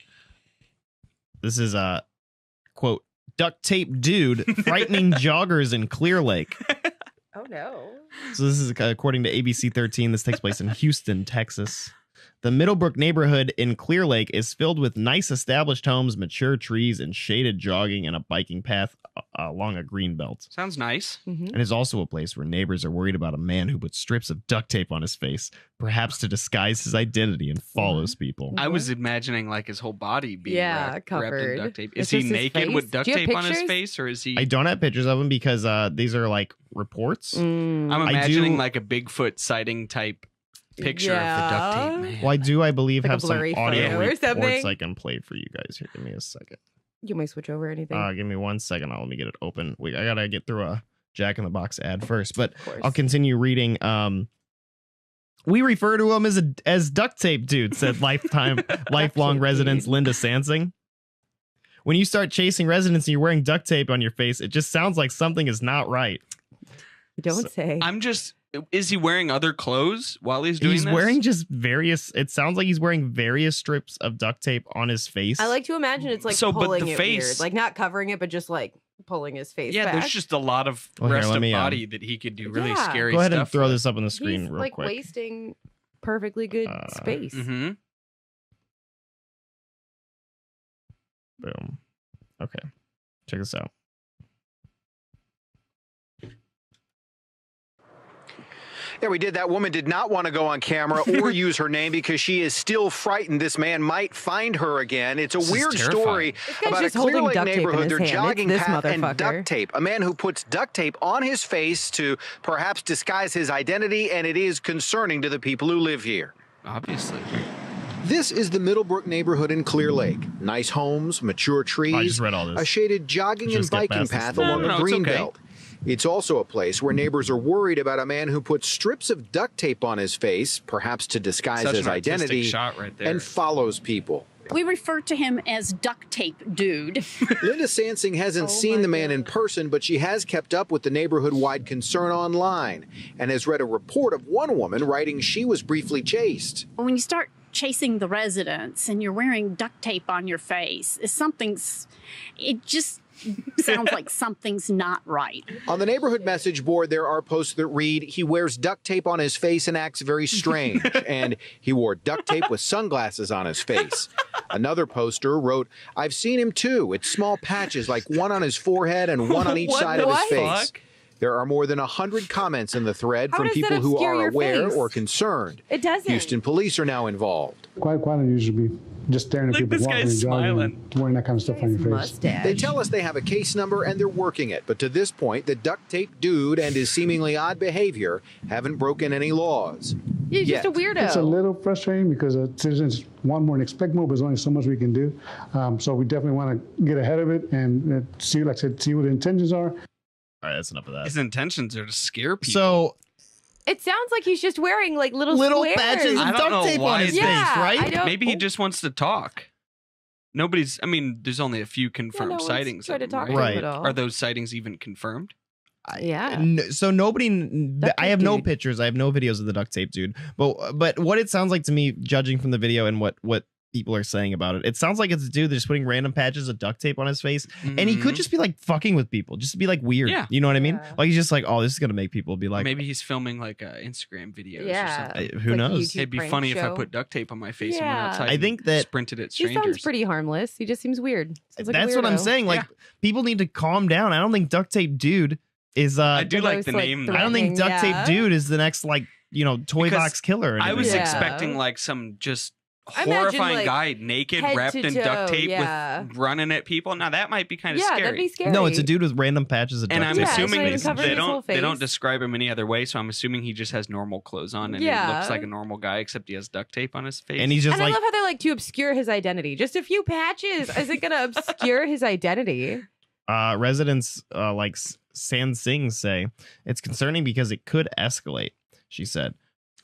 This is a quote: "Duct tape dude frightening joggers in Clear Lake." Oh no. So this is according to ABC 13. This takes place in Houston, Texas. The Middlebrook neighborhood in Clear Lake is filled with nice established homes, mature trees, and shaded jogging and a biking path along a green belt. Sounds nice. And is also a place where neighbors are worried about a man who puts strips of duct tape on his face, perhaps to disguise his identity and follows people. I was imagining like his whole body being wrapped covered. in duct tape. It's Is he just his naked face? with duct Do you have tape on his pictures? face, or is he? I don't have pictures of him because these are like reports. Mm. I'm I imagining do- like a Bigfoot sighting type picture of the duct tape. Man. Well, I believe Like a have some blurry audio photo or reports something. I can play for you guys. Here, give me a second. You might switch over anything. Give me 1 second. Let me get it open. I gotta get through a Jack in the Box ad first, but Of course. I'll continue reading. We refer to him as duct tape dude, said lifelong tape residents dude. Linda Sansing. When you start chasing residents and you're wearing duct tape on your face, it just sounds like something is not right. Don't say. Is he wearing other clothes while he's doing He's this? wearing just various. It sounds like he's wearing various strips of duct tape on his face. I like to imagine it's like So, but pulling the it face- weird. Like not covering it, but just like pulling his face Yeah, back. there's just a lot of Well, here, rest let of me, body that he could do really Yeah. scary Go ahead and stuff. throw this up on the screen He's real like quick. wasting perfectly good space. Mm-hmm. Boom. Okay. Check this out. Yeah, we did. That woman did not want to go on camera or use her name because she is still frightened this man might find her again. It's a This is weird terrifying. story This guy's about a just Clear holding Lake duct tape in neighborhood. his They're hand. It's jogging this path and motherfucker. duct tape. A man who puts duct tape on his face to perhaps disguise his identity, and it is concerning to the people who live here. Obviously. This is the Middlebrook neighborhood in Clear Lake. Nice homes, mature trees, I just read all this. a shaded jogging and Just get biking past this. path No, along no, a it's green okay. belt. It's also a place where neighbors are worried about a man who puts strips of duct tape on his face, perhaps to disguise Such his an artistic identity, shot right there. and follows people. We refer to him as duct tape dude. Linda Sansing hasn't seen the man in person, but she has kept up with the neighborhood-wide concern online and has read a report of one woman writing she was briefly chased. When you start chasing the residents and you're wearing duct tape on your face, it just sounds like something's not right. On the neighborhood message board, there are posts that read, "He wears duct tape on his face and acts very strange," and "He wore duct tape with sunglasses on his face." Another poster wrote, "I've seen him too. It's small patches, like one on his forehead and one on each What side the of his face." fuck? There are more than 100 comments in the thread How from does that people who obscure are your aware face? or concerned. It doesn't. Houston police are now involved. Quite unusual to be just staring at Look, people this walking guy's and jogging smiling. and wearing that kind of stuff on your face. Mustache. They tell us they have a case number and they're working it, but to this point, the duct tape dude and his seemingly odd behavior haven't broken any laws. He's just a Yet. weirdo. It's a little frustrating because citizens want more and expect more, but there's only so much we can do. So we definitely want to get ahead of it and see, like I said, see what the intentions are. All right, that's enough of that. His intentions are to scare people. So It sounds like he's just wearing like little squares. patches I of don't duct know tape why on his this- face, Yeah, right? I don't- maybe he just wants to talk. There's only a few Yeah, confirmed no one's sightings. tried to of him, talk right? to him Right. at all. Are those sightings even confirmed? Yeah. So nobody. Duct I have tape no dude. pictures. I have no videos of the duct tape dude. But what it sounds like to me, judging from the video and what people are saying about it, it sounds like it's a dude that's putting random patches of duct tape on his face, and he could Mhm. just be like fucking with people, just to be like weird. Yeah. You know what I mean? Yeah. Like he's just like, oh, this is gonna make people be like, Maybe he's filming like Instagram videos or Yeah. something. who Like a knows? YouTube It'd be prank funny if I show. put duct tape on my face and Yeah. went outside I think and that- sprinted at He strangers. sounds pretty harmless. He just seems weird. Sounds like a That's what I'm weirdo. saying. Like people need to calm down. I don't think duct tape dude is. I do They're like always, the like, name. I don't think duct Yeah. tape dude is the next toy Because box killer. Or I was anything. Yeah. expecting like some just I imagine, horrifying like, guy naked, head wrapped to in duct toe, tape yeah. with running at people. Now that might be kind of Yeah, scary. that'd be scary. No, it's a dude with random patches of duct And I'm tape. Yeah, it's assuming not even they covering his whole they don't face. describe him any other way, so I'm assuming he just has normal clothes on and he Yeah. looks like a normal guy, except he has duct tape on his face. And he's just And I like, love how they're like to obscure his identity. Just a few patches isn't going to obscure his identity. residents like San Sing say it's concerning because it could escalate. She said,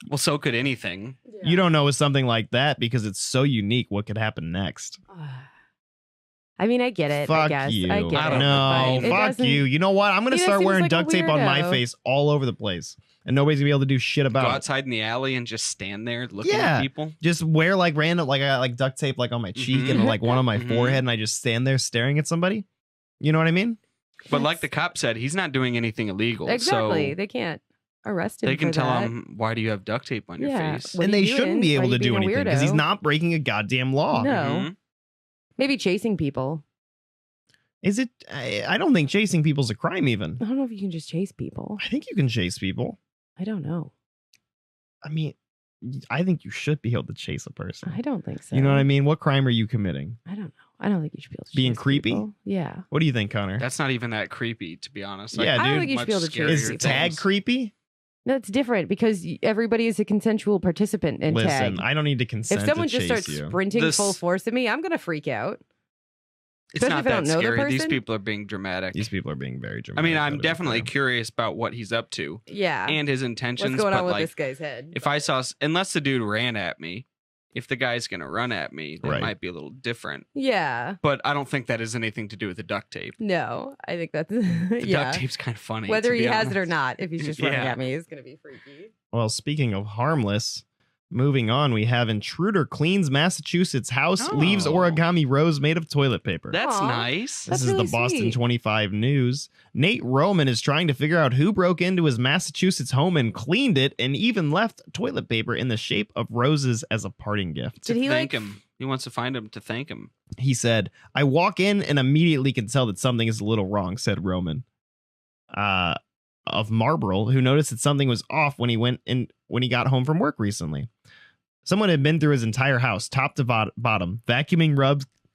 well, so could anything. "You don't know with something like that because it's so unique. What could happen next?" I mean, I get it. I Fuck guess. you. I get it. No, but it fuck doesn't- you. You know what? I'm gonna He just start seems wearing like a duct tape on my weirdo. face all over the place, and nobody's gonna be able to do shit Go about it. outside in the alley and just stand there looking Yeah. at people. Just wear like random, like I got like duct tape like on my cheek Mhm. and like one on my Mhm. forehead, and I just stand there staring at somebody. You know what I mean? But like the cop said, he's not doing anything illegal. Exactly. So They can't arrest him. They can for tell that. him, why do you have duct tape on your face? What and are they you shouldn't doing? be Why able are to you do being a anything because he's weirdo? not breaking a goddamn law. No. Mhm. Maybe chasing people. Is it? I don't think chasing people's a crime even. I don't know if you can just chase people. I think you can chase people. I don't know. I mean, I think you should be able to chase a person. I don't think so. You know what I mean? What crime are you committing? I don't know. I don't think you should be able to Being chase creepy? people. Yeah. What do you think, Connor? That's not even that creepy, to be honest. Yeah, I don't dude. think you should be able to chase Is people. tag creepy? No, it's different because everybody is a consensual participant in Listen, tag. I don't need to consent If someone to just chase starts you. sprinting This- full force at me, I'm gonna freak out. It's Especially not if I that don't know the scary. These person. people are being dramatic. These people are being very I dramatic. mean, gotta I'm be definitely fair. curious about what he's up to Yeah. and his intentions. What's going but on with like, this guy's head? if I saw, unless the dude ran at me, if the guy's gonna run at me, that Right. might be a little different. Yeah. But I don't think that has anything to do with the duct tape. No, I think that's The yeah. duct tape's kind of funny. Whether to he be has honest. it or not, if he's just running Yeah. at me, it's gonna be freaky. Well, speaking of harmless, moving on, we have intruder cleans Massachusetts house, leaves Oh. origami rose made of toilet paper. That's Aw. nice. This That's is really the Boston sweet. 25 News. Nate Roman is trying to figure out who broke into his Massachusetts home and cleaned it and even left toilet paper in the shape of roses as a parting gift. Did he Thank like? him. He wants to find him to thank him. He said, I walk in and immediately can tell that something is a little wrong, said Roman. Of Marlborough, who noticed that something was off when he got home from work recently. Someone had been through his entire house, top to bottom, vacuuming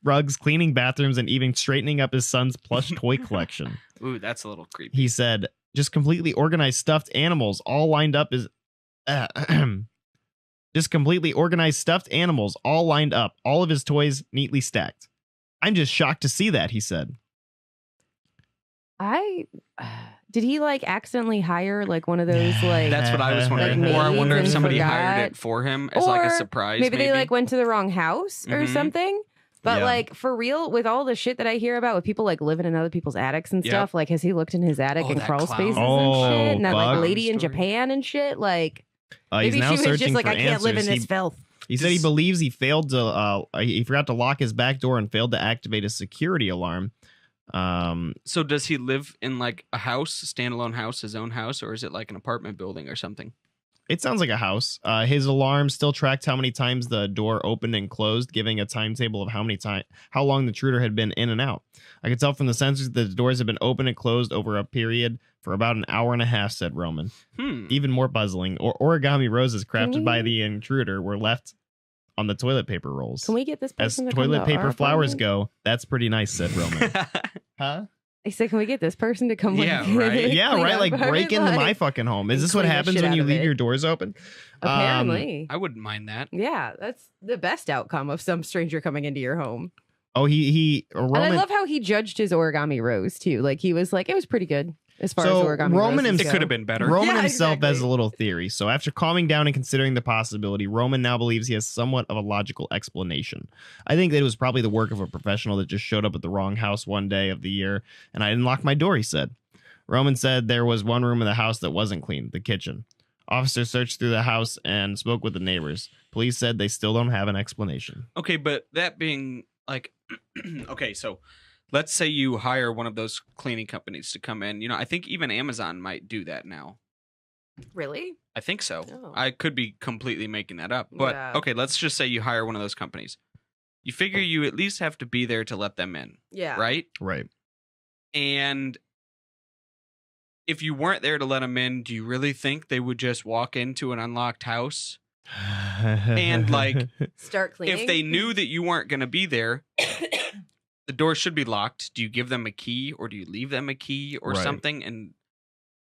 rugs, cleaning bathrooms, and even straightening up his son's plush toy collection. Ooh, that's a little creepy. He said, just completely organized stuffed animals all lined up as just completely organized stuffed animals all lined up, all of his toys neatly stacked. I'm just shocked to see that, he said. Did he like accidentally hire like one of those like? That's what I was wondering. Like Or I maids wonder if and somebody forgot. hired it for him as like a Or surprise. maybe they like went to the wrong house or Mhm. something. But Yeah. like for real, with all the shit that I hear about with people like living in other people's attics and Yep. stuff, like has he looked in his attic Oh, and that crawl clown. spaces Oh, and shit? And that like bug lady in story. Japan and shit. Like He's maybe now she was searching just like, for I can't live in answers. this filth. He said he believes he failed to he forgot to lock his back door and failed to activate a security alarm. So does he live in like a house, standalone house, his own house, or is it like an apartment building or something? It sounds like a house. His alarm still tracked how many times the door opened and closed, giving a timetable of how long the intruder had been in and out. I could tell from the sensors that the doors had been open and closed over a period for about an hour and a half, said Roman. Even more puzzling, origami roses crafted by the intruder were left on the toilet paper rolls. Can we get this As person to come toilet to paper our flowers apartment? go, that's pretty nice, said Roman. Huh? I said, can we get this person to come? Yeah, like, right. Yeah, clean right. up Like our break into my life? fucking home. Is and this what clean the happens shit when out you of leave it. your doors open? Apparently. I wouldn't mind that. Yeah, that's the best outcome of some stranger coming into your home. Oh, And I love how he judged his origami rose too. Like he was like, it was pretty good as far So, as origami Roman roses himself- It go. could have been better. Roman Yeah, himself has exactly. a little theory. So after calming down and considering the possibility, Roman now believes he has somewhat of a logical explanation. I think that it was probably the work of a professional that just showed up at the wrong house one day of the year, and I didn't lock my door, he said. Roman said there was one room in the house that wasn't clean, the kitchen. Officers searched through the house and spoke with the neighbors. Police said they still don't have an explanation. Okay, but that being like, okay, so let's say you hire one of those cleaning companies to come in. You know, I think even Amazon might do that now. Really? I think so. Oh. I could be completely making that up. But Yeah. okay, let's just say you hire one of those companies. You figure you at least have to be there to let them in, Yeah. right? Right. And if you weren't there to let them in, do you really think they would just walk into an unlocked house? And, like, Start cleaning. If they knew that you weren't going to be there, the door should be locked. Do you give them a key or do you leave them a key or Right. something? And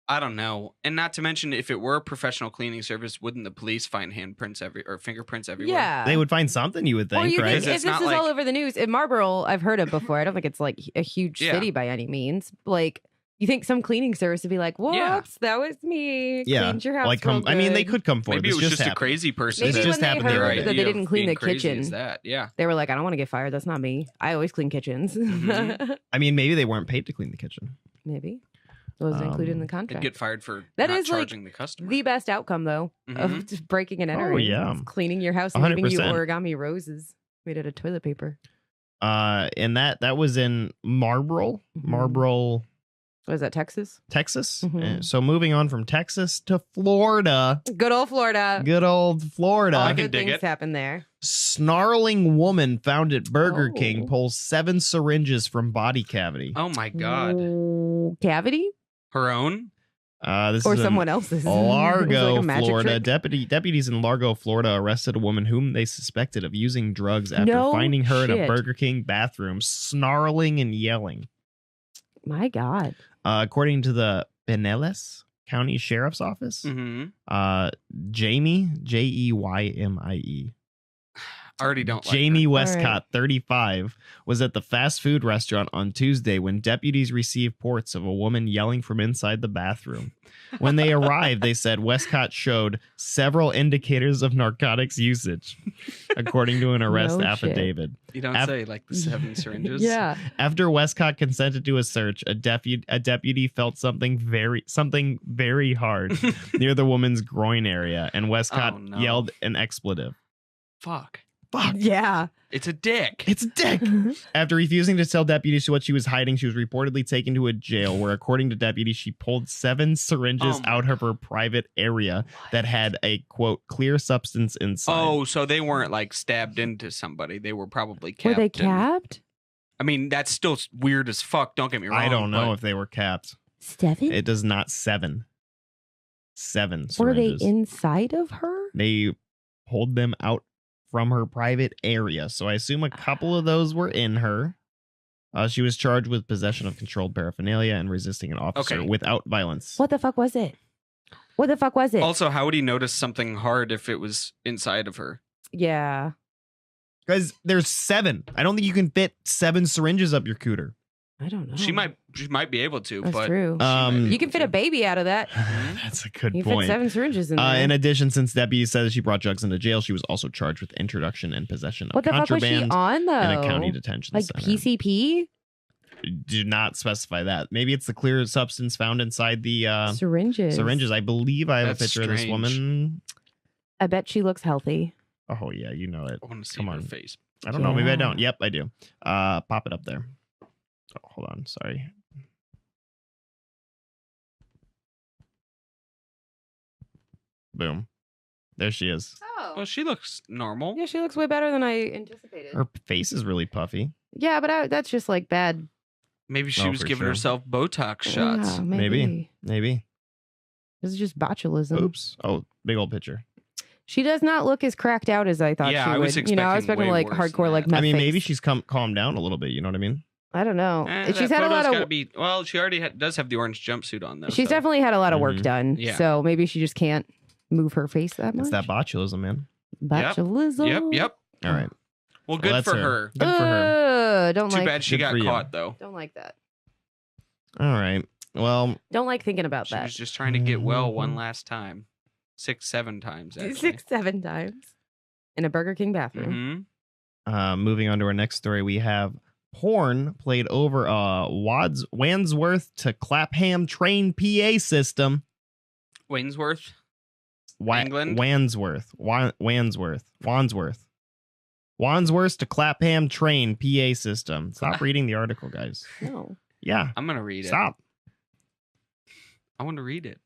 I don't know. And not to mention, if it were a professional cleaning service, wouldn't the police find handprints or fingerprints everywhere? Yeah. They would find something, you would Or think, you right? think if It's this not is all like- over the news, in Marlborough, I've heard it before. I don't think it's like a huge Yeah. city by any means. Like, you think some cleaning service would be like, "Whoops, Yeah. that was me. Yeah. Cleaned your house." Like, real I mean, they good." could come forward. Maybe it This was just a happened. crazy person. Maybe This that- just when they happened the heard other day. that they idea of didn't clean being the crazy kitchen, is that, yeah. they were like, "I don't want to get fired. That's not me. I always clean kitchens." Mhm. I mean, maybe they weren't paid to clean the kitchen. Maybe it wasn't included in the They'd contract. get fired for That not is, like, charging the customer. The best outcome, though, of just breaking and entering. yeah. is cleaning your house and giving you 100%. origami roses made out of toilet paper. And that was in Marlborough. Mhm. Marlborough, Was that Texas? Texas. Mhm. So moving on from Texas to Florida. Good old Florida. Good old Florida. All I can good dig things it. happen there. Snarling woman found at Burger Oh. King pulls 7 syringes from body cavity. Oh my God. Cavity? Her own? This Or is in someone else's. Largo, Like a magic Florida. trick? Deputies in Largo, Florida arrested a woman whom they suspected of using drugs after No finding her in a shit. Burger King bathroom, snarling and yelling. My God. According to the Pinellas County Sheriff's Office, Mm-hmm. Jamie, Jeymie, I already don't like Jamie her. Westcott, 35, was at the fast food restaurant on Tuesday when deputies received reports of a woman yelling from inside the bathroom. When they arrived, they said Westcott showed several indicators of narcotics usage, according to an arrest No shit. affidavit. You don't say like the 7 syringes. Yeah. After Westcott consented to a search, a deputy felt something very hard near the woman's groin area, and Westcott Oh, no. yelled an expletive. Fuck. Fuck. Yeah. It's a dick. It's a dick. After refusing to tell deputies what she was hiding, she was reportedly taken to a jail where, according to deputies, she pulled 7 syringes Oh my out of her private area that had a, quote, clear substance inside. Oh, so they weren't like stabbed into somebody. They were probably Were capped. they in- capped? I mean, that's still weird as fuck. Don't get me wrong. I don't know but if they were capped. 7? It does not 7. 7 Were they syringes. inside of her? They pulled them out from her private area. So I assume a couple of those were in her. She was charged with possession of controlled paraphernalia and resisting an officer Okay. without violence. What the fuck was it? What the fuck was it? Also, how would he notice something hard if it was inside of her? Yeah. Guys, there's 7. I don't think you can fit 7 syringes up your cooter. I don't know. She might be able to, That's but true. she might be You can able fit to. a baby out of that. That's a good You point. fit 7 syringes in there. In addition, since deputies said that she brought drugs into jail, she was also charged with introduction and possession of What the fuck was she contraband on though? in a county detention Like center. PCP? Do not specify that. Maybe it's the clear substance found inside the Syringes. syringes. I believe I have That's a picture of this strange. woman. I bet she looks healthy. Oh yeah, you know it. I want to see Come her on. face. I don't know. Maybe I Yeah. don't. Yep, I do. Pop it up there. Oh, hold on. Sorry. Boom. There she is. Well, she looks normal. Yeah, she looks way better than I anticipated. Her face is really puffy. Yeah, but that's just like bad. Maybe she Oh, was for giving sure. herself Botox shots. Yeah, maybe. Maybe. This is just botulism. Oops. Oh, big old picture. She does not look as cracked out as I thought Yeah, she I would. was I was expecting expecting way like worse hardcore, than like that. meth I mean, face. maybe she's calmed down a little bit. You know what I mean? I don't know. She's had a lot of. Well, she already does have the orange jumpsuit on though. She's so. definitely had a lot of work Mhm. done. Yeah. So maybe she just can't move her face that much. It's that botulism, man. Botulism. Yep. All right. Well, good that's for her. Good for her. Don't Too like. bad she Good got for you. caught though. Don't like that. All right. Well, Don't like thinking about She that. was just trying to get well Mm-hmm. one last time. 6, 7 times. Actually. 6, 7 times in a Burger King bathroom. Mhm. moving on to our next story, we have porn played over Wandsworth to Clapham train PA system. Wainsworth. Wa- England? Wandsworth. Wandsworth to Clapham train PA system. Stop reading the article, guys. No. Yeah. I'm gonna read it. Stop. I want to read it.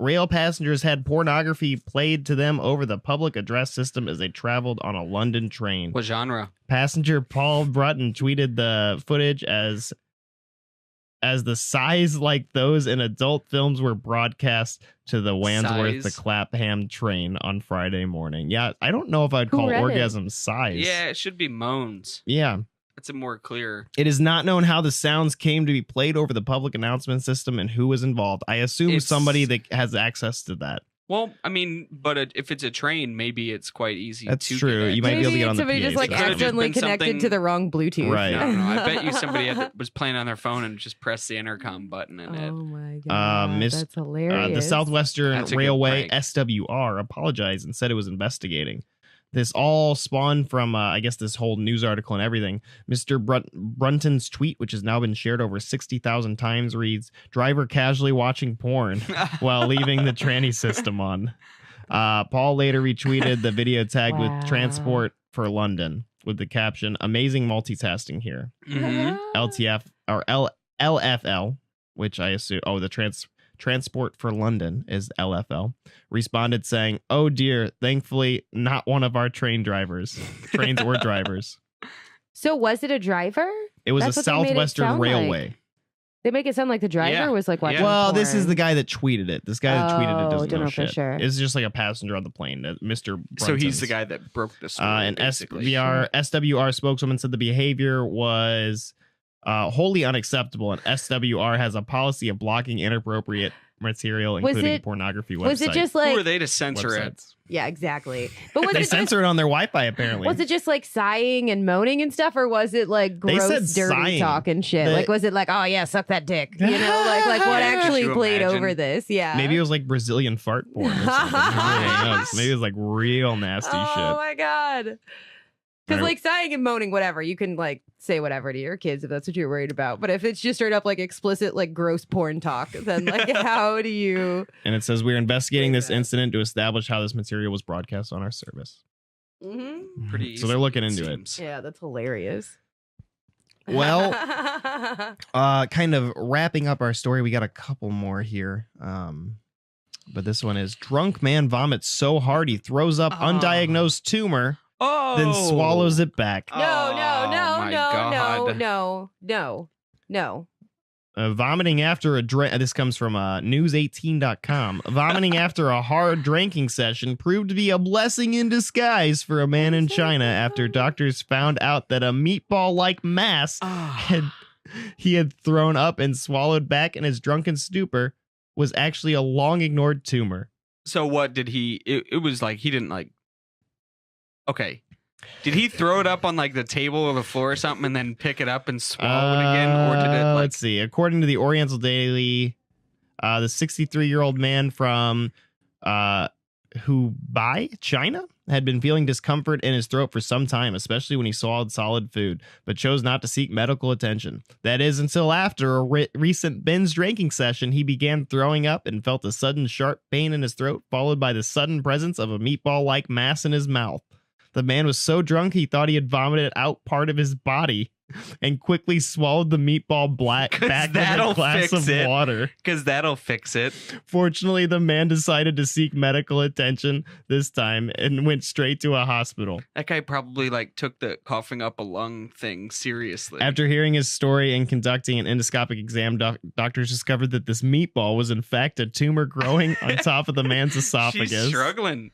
Rail passengers had pornography played to them over the public address system as they traveled on a London train. What genre? Passenger Paul Brutton tweeted the footage as the size like those in adult films were broadcast to the Wandsworth to Size? Clapham train on Friday morning. Yeah, I don't know if I'd Who call read it? orgasm size. Yeah, it should be moans. Yeah. It's a more clear. It is not known how the sounds came to be played over the public announcement system and who was involved. I assume It's- somebody that has access to that. Well, I mean, but if it's a train, maybe it's quite easy. That's to true. get You might be able to Maybe get on the somebody PA just like system. It could've just accidentally been connected something- to the wrong Bluetooth. Right. I don't know. I bet you somebody was playing on their phone and just pressed the intercom button and it. Oh my god, Miss- that's hilarious. The Southwestern That's a good Railway, prank. SWR, apologized and said it was investigating. This all spawned from, I guess, this whole news article and everything. Mr. Brunton's tweet, which has now been shared over 60,000 times, reads, "Driver casually watching porn while leaving the tranny system on." Paul later retweeted the video tagged Wow. with Transport for London with the caption, "Amazing multitasking here. Mhm. LTF or LFL, which I assume, the Transport for London is LFL, responded saying, "Oh dear, thankfully not one of our trains or drivers." So was it a driver? It was That's a what they made it Southwestern sound Railway. like. They make it sound like the driver was like watching Well, porn. this is the guy that tweeted it. This guy that tweeted it doesn't don't know know for shit. sure. It's just like a passenger on the plane, Mr. So he's Brunson's. the guy that broke the story. An basically. SWR spokeswoman said the behavior was wholly unacceptable, and SWR has a policy of blocking inappropriate material, including pornography websites. Was it just like Who are they to censor it? Yeah, exactly. But was They it censor it on their Wi-Fi, apparently. Was it just like sighing and moaning and stuff, or was it like They gross, said dirty sighing. talk and shit? Like, was it like, oh yeah, suck that dick? You know, like what actually Could you played imagine? over this? Yeah. Maybe it was like Brazilian fart porn or something. Who really knows? Maybe it was like real nasty oh shit. my god. Because Right. like sighing and moaning, whatever, you can like say whatever to your kids if that's what you're worried about. But if it's just straight up like explicit, like gross porn talk, then like how do you? And it says we're investigating this incident to establish how this material was broadcast on our service. Mm-hmm. Pretty So they're looking easy, into it. seems. Yeah, that's hilarious. Well, kind of wrapping up our story, we got a couple more here. But this one is drunk man vomits so hard he throws up undiagnosed tumor, then swallows it back. No, no, no, my no, God. no. Vomiting after a drink. This comes from news18.com. Vomiting after a hard drinking session proved to be a blessing in disguise for a man in China after doctors found out that a meatball-like mass he had thrown up and swallowed back in his drunken stupor was actually a long-ignored tumor. So what did he? It was like he didn't like. Okay. Did he throw it up on like the table or the floor or something and then pick it up and swallow it again? Or did it like. Let's see. According to the Oriental Daily, the 63-year-old man from Hubei, China, had been feeling discomfort in his throat for some time, especially when he swallowed solid food, but chose not to seek medical attention. That is, until after a recent binge drinking session, he began throwing up and felt a sudden sharp pain in his throat, followed by the sudden presence of a meatball-like mass in his mouth. The man was so drunk he thought he had vomited out part of his body and quickly swallowed the meatball back with a glass of water. Because that'll fix it. Fortunately, the man decided to seek medical attention this time and went straight to a hospital. That guy probably like took the coughing up a lung thing seriously. After hearing his story and conducting an endoscopic exam, doctors discovered that this meatball was in fact a tumor growing on top of the man's esophagus. She's struggling.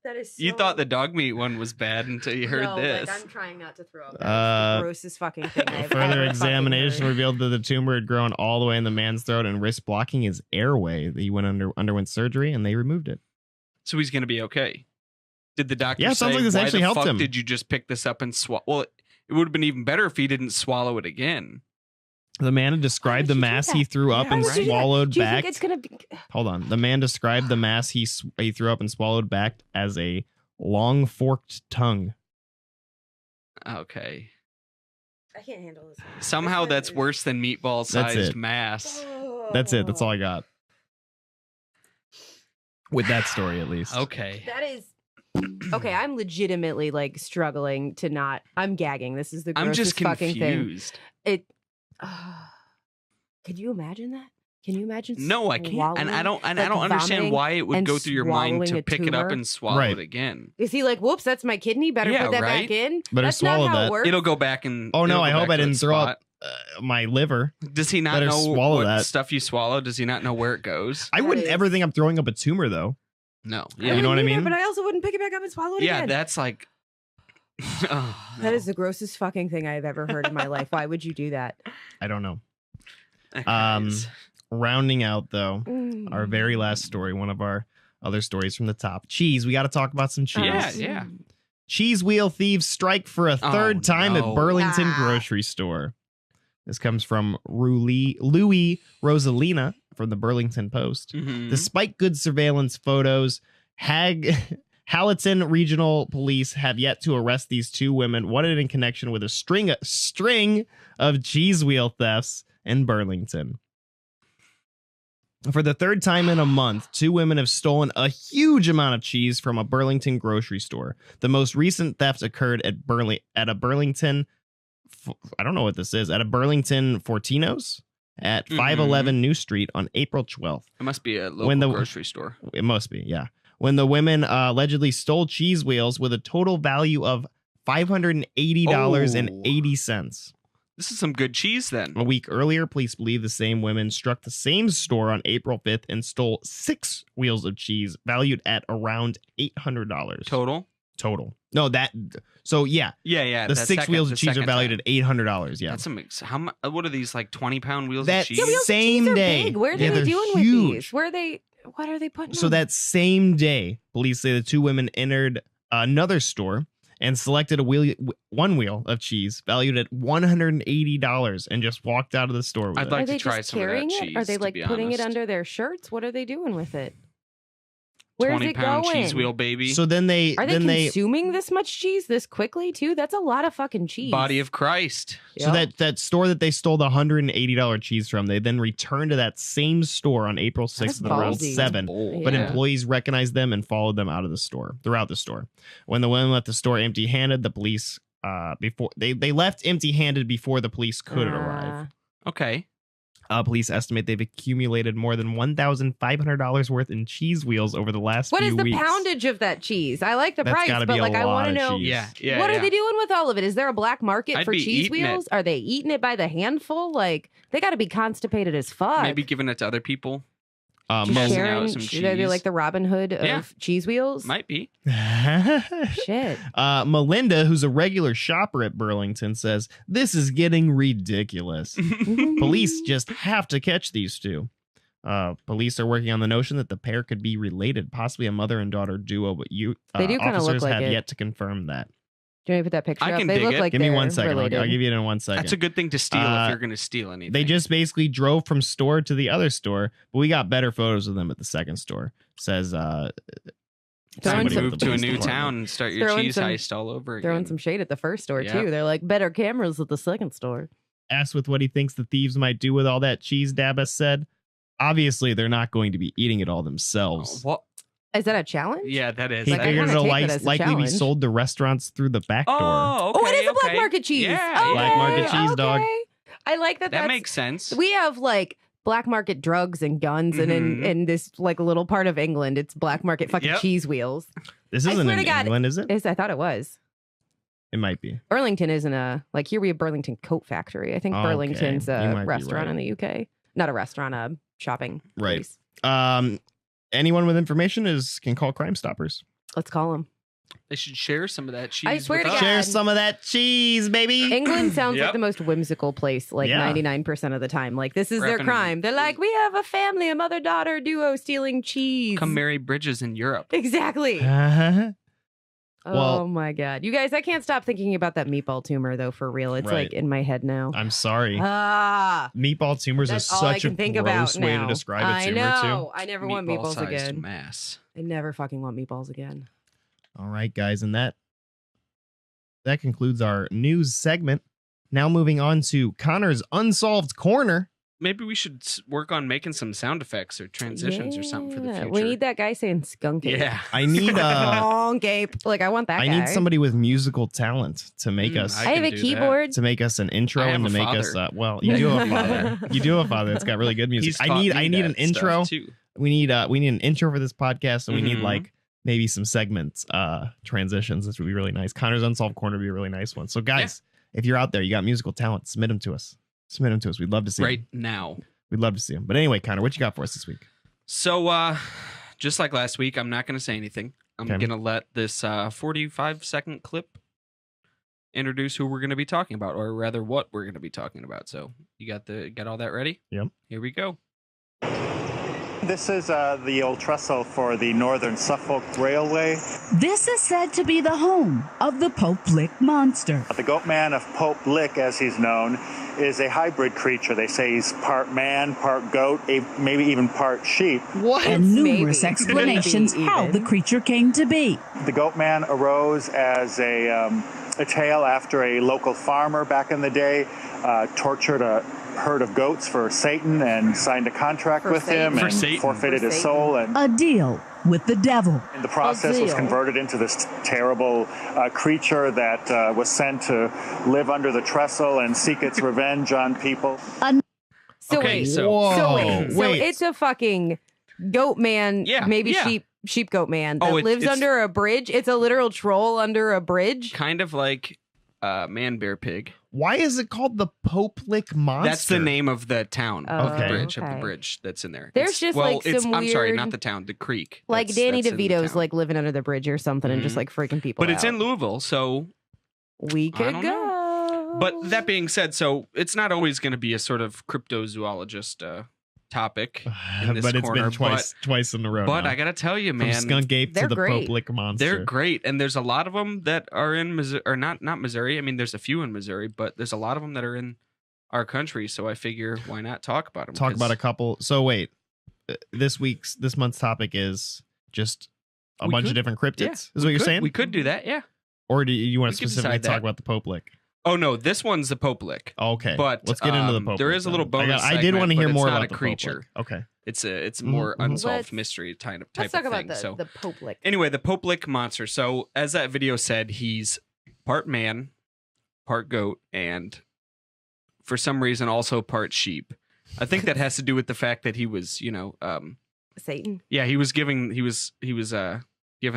That is so... You thought the dog meat one was bad until you heard this. Like, I'm trying not to throw up. That's the grossest fucking thing I've Further ever examination fucking heard. revealed that the tumor had grown all the way in the man's throat and risked blocking his airway. He underwent surgery and they removed it. So he's going to be okay. Did the doctor Yeah, it say, sounds like this why actually the helped fuck him. did you just pick this up and swallow? Well, it would have been even better if he didn't swallow it again. The man had described the mass he threw up and swallowed Do you back. think it's gonna be... Hold on. The man described the mass he threw up and swallowed back as a long forked tongue. Okay. I can't handle this. Somehow that's worse than That's meatball-sized it. mass. That's it. That's all I got. With that story, at least. Okay. That is... Okay, I'm legitimately like struggling to not... I'm gagging. This is the grossest I'm just fucking thing. confused. Could you imagine that? Can you imagine? No, I can't. And I don't like, understand vomiting why it would and go through your mind to swallowing a pick it up tumor? and swallow Right. it again. Is he like, whoops, that's my kidney? Better Yeah, put that right? back in? Better That's swallow not how that. it works. It'll go back and. Oh, no, it'll I go hope back I to didn't its throw spot. up my liver. Does he not Better know swallow what that. stuff you swallow? Does he not know where it goes? I wouldn't is- ever think I'm throwing up a tumor, though. No. I Yeah. You know what I wouldn't either, mean? But I also wouldn't pick it back up and swallow it Yeah, again. that's like. Oh, That no. is the grossest fucking thing I've ever heard in my life. Why would you do that? I don't know. That guy is- Rounding out, though, our very last story, one of our other stories from the top. Cheese. We got to talk about some cheese. Yeah. Cheese wheel thieves strike for a third time no. at Burlington Ah. grocery store. This comes from Louis Rosalina from the Burlington Post. Mhm. Despite good surveillance photos, Hallaton Regional Police have yet to arrest these two women, wanted in connection with a string of cheese wheel thefts in Burlington. For the third time in a month, two women have stolen a huge amount of cheese from a Burlington grocery store. The most recent theft occurred at a Burlington. I don't know what this is. At a Burlington Fortino's. at 511 New Street on April 12th. It must be a local grocery store. It must be, yeah. When the women allegedly stole cheese wheels with a total value of $580.80. This is some good cheese then. A week earlier, police believe the same women struck the same store on April 5th and stole 6 wheels of cheese valued at around $800. Total. No, yeah. Yeah. The 6 wheels of cheese are valued at $800. Yeah. That's what are these, like 20-pound wheels that of cheese? Yeah, wheels same of cheese are day. big. Where are they doing with these? What are they putting So on? that same day, police say the 2 women entered another store and selected one wheel of cheese valued at $180 and just walked out of the store with I'd it. like Are they to try just some of that carrying it? cheese. Are they to like be putting it honest. under their shirts? What are they doing with it? Where's it 20-pound going? cheese wheel, baby. So then they Are they consuming this much cheese this quickly too? That's a lot of fucking cheese. Body of Christ. So that store that they stole the $180 cheese from, they then returned to that same store on April 6th at around ballsy. 7. Bold. But Yeah. employees recognized them and followed them out of the store, throughout the store. When the women left the store empty-handed, the police before they left empty-handed before the police could arrive. Okay. Police estimate they've accumulated more than $1,500 worth in cheese wheels over the last What few is the weeks. poundage of that cheese? I like the That's price, gotta but be a like I lot want to of know cheese. Yeah. what are they doing with all of it? Is there a black market I'd for be cheese eating it. wheels? Are they eating it by the handful? Like they got to be constipated as fuck. Maybe giving it to other people. Just Mosing sharing, out some Are they cheese. like the Robin Hood of Yeah. cheese wheels? Might be. Shit. Melinda, who's a regular shopper at Burlington, says, "This is getting ridiculous. Police just have to catch these 2. Police are working on the notion that the pair could be related, possibly a mother and daughter duo, but They do kinda look officers like have it. yet to confirm that. Do you want to put that picture I up? can They dig look it. like Give me they're 1 second. I'll related. give you it in 1 second. That's a good thing to steal if you're going to steal anything. They just basically drove from store to the other store, but we got better photos of them at the second store. Says Time Throwing to some- move to a police new department. town and start your Throwing cheese some- heist all over again. Throwing some shade at the first store Yeah. too. They're like better cameras at the second store. Asked with what he thinks the thieves might do with all that cheese, Dabas said, "Obviously, they're not going to be eating it all themselves. What? Is that a challenge? Yeah, that is. He Like, I figured kinda it'll take that as a likely be challenge. sold to restaurants through the back door." Oh, okay, Oh, it is a black okay. market cheese. Yeah, Okay, Black market cheese, dog. okay. I like that. That That's, makes sense. We have like black market drugs and guns, and Mhm. in this like little part of England, it's black market fucking Yep. cheese wheels. This I isn't swear in to God, England, is it? I thought it was. It might be. Burlington isn't like here we have Burlington Coat Factory. I think Okay, Burlington's you a might be restaurant right. in the UK. Not a restaurant, a shopping Right. place. Anyone with information can call Crime Stoppers. Let's call them. They should share some of that cheese. I swear with to us. God. Share some of that cheese, baby. England sounds like Yep. the most whimsical place, like Yeah. 99% of the time. Like, this is their Repping- crime. They're like, we have a family, a mother-daughter duo stealing cheese. Come marry Bridges in Europe. Exactly. Uh-huh. Oh Well- my God. You guys, I can't stop thinking about that meatball tumor, though, for real. It's Right. like in my head now. I'm sorry. Ah. Meatball tumors That's are all I such a can think gross about way now. to describe a I tumor, know. I never want meatballs Meatball-sized again. mass. I never fucking want meatballs again. too. All right, guys, and that concludes our news segment. Now moving on to Connor's Unsolved Corner. Maybe we should work on making some sound effects or transitions or something for the Yeah, future. We need that guy saying skunk ape. Yeah. I need Skunk ape. Like, I want that I guy. need somebody with musical talent to make us I can have a do that. keyboard. to make us an intro I have and to a make us father. well, you do have a father. You do have a father that's got really good music. He's I taught need me an that intro. stuff, too. We need an intro for this podcast, and we need Mhm. like maybe some segments, transitions. This would be really nice. Connor's Unsolved Corner would be a really nice one. So guys, if you're out there, you got musical talent, submit them to us. Submit them to us. We'd love to see Right them. now. We'd love to see them. But anyway, Connor, what you got for us this week? So, just like last week, I'm not going to say anything. I'm Okay. going to let this 45-second clip introduce who we're going to be talking about, or rather what we're going to be talking about. So, you got all that ready? Yep. Here we go. This is the old trestle for the Northern Suffolk Railway. This is said to be the home of the Pope Lick monster. The goat man of Pope Lick, as he's known, is a hybrid creature. They say he's part man, part goat, maybe even part sheep. What? And numerous Maybe. explanations Maybe how even. the creature came to be. The goat man arose as a tale after a local farmer back in the day tortured a herd of goats for Satan and signed a contract For with him Satan? For and Satan. forfeited For his Satan. soul, and A deal with the devil. in the process was deal. converted into this terrible creature that was sent to live under the trestle and seek its revenge on people. So Okay, wait. so- Whoa. So wait. So Wait. it's a fucking goat man, Yeah, maybe yeah. sheep goat man that Oh, lives it's- under a bridge. It's a literal troll under a bridge. Kind of like Man Bear Pig. Why is it called the Poplick Monster? That's the name of the town of the Oh, bridge of the okay. bridge that's in there. There's It's- just, well, like, it's, some I'm sorry, weird- not the town, the creek. Like that's- Danny that's in the DeVito's town. like living under the bridge or something and just Mhm. like freaking people But it's out. in Louisville, so We I could don't go. But that being said, so it's not always going to be a sort of cryptozoologist topic in this but it's corner, been twice in a row. But now. I got to tell you, From man, Skunk Ape to They're the great. Poplick Monster. they're great, and there's a lot of them that are in Missouri, or not Missouri. I mean, there's a few in Missouri, but there's a lot of them that are in our country. So I figure, why not talk about them? Talk about a couple. So wait, this month's topic is just a We bunch of could- different cryptids. Yeah, is what you're could- saying? We could do that, yeah. Or do you want we to could specifically decide talk that. about the Poplick? Oh no, this one's the Poplick. Okay, But let's get into the Poplick. there is a little then. bonus. I did segment, want to hear but more it's not about a the creature. Poplick. Okay, It's more Mhm, mhm. unsolved Let's- mystery type Let's of talk about thing. the So Poplick. anyway, the Poplick monster. So as that video said, he's part man, part goat, and for some reason also part sheep. I think that has to do with the fact that he was, Satan. yeah, he was giving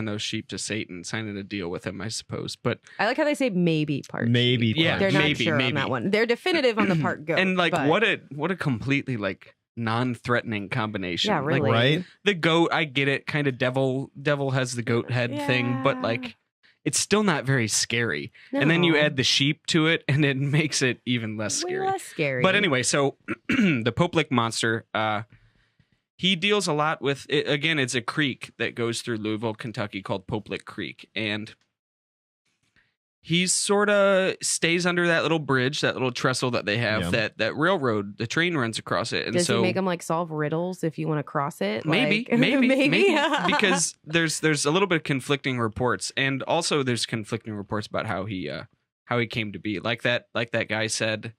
those sheep to Satan, signing a deal with him, I suppose. But I like how they say maybe part. maybe. sheep. Yeah, part They're not maybe, sure maybe. on that one. They're definitive on the part goat. and like but- what a completely like non-threatening combination. Yeah, Like, really. right? the goat, I get it, kind of devil has the goat head thing, but Yeah. like it's still not very scary. And then you No. add the sheep to it and it makes it even less Way scary. less scary. But anyway, so the Poplick monster, he deals a lot with again, it's a creek that goes through Louisville, Kentucky called Poplick Creek, and he sort of stays under that little bridge, that little trestle that they have, Yeah. that railroad, the train runs across it. And does so he make them like solve riddles if you want to cross it? maybe, Like- maybe, because there's a little bit of conflicting reports, and also there's conflicting reports about how he came to be. Like that guy said,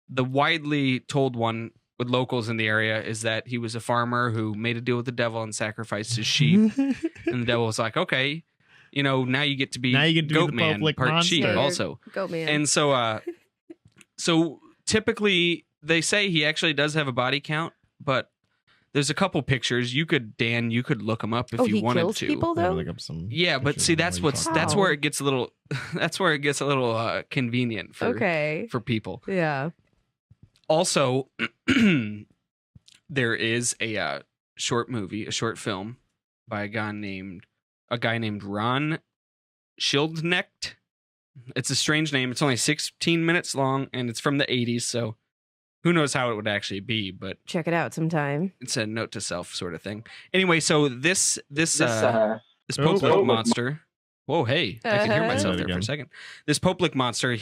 the widely told one with locals in the area is that he was a farmer who made a deal with the devil and sacrificed his sheep, and the devil was like, okay, now you get to be Now you get to be goat the man, Poplick part sheep monster. also. Goat man. And so typically they say he actually does have a body count, but there's a couple pictures. You could look them up if you he wanted kills to. people Let me though. look up some Yeah, but pictures see of that's what you're that's talking where Wow. it gets a little convenient for Okay. for people. Yeah. Also, there is a short film by a guy named Ron Schildknecht. It's a strange name. It's only 16 minutes long, and it's from the 80s, so who knows how it would actually be, but Check it out sometime. it's a note to self sort of thing. Anyway, so this Oh, Poplick oh. monster. Whoa, hey, I can hear myself Uh-huh. there for a second. This Poplick monster,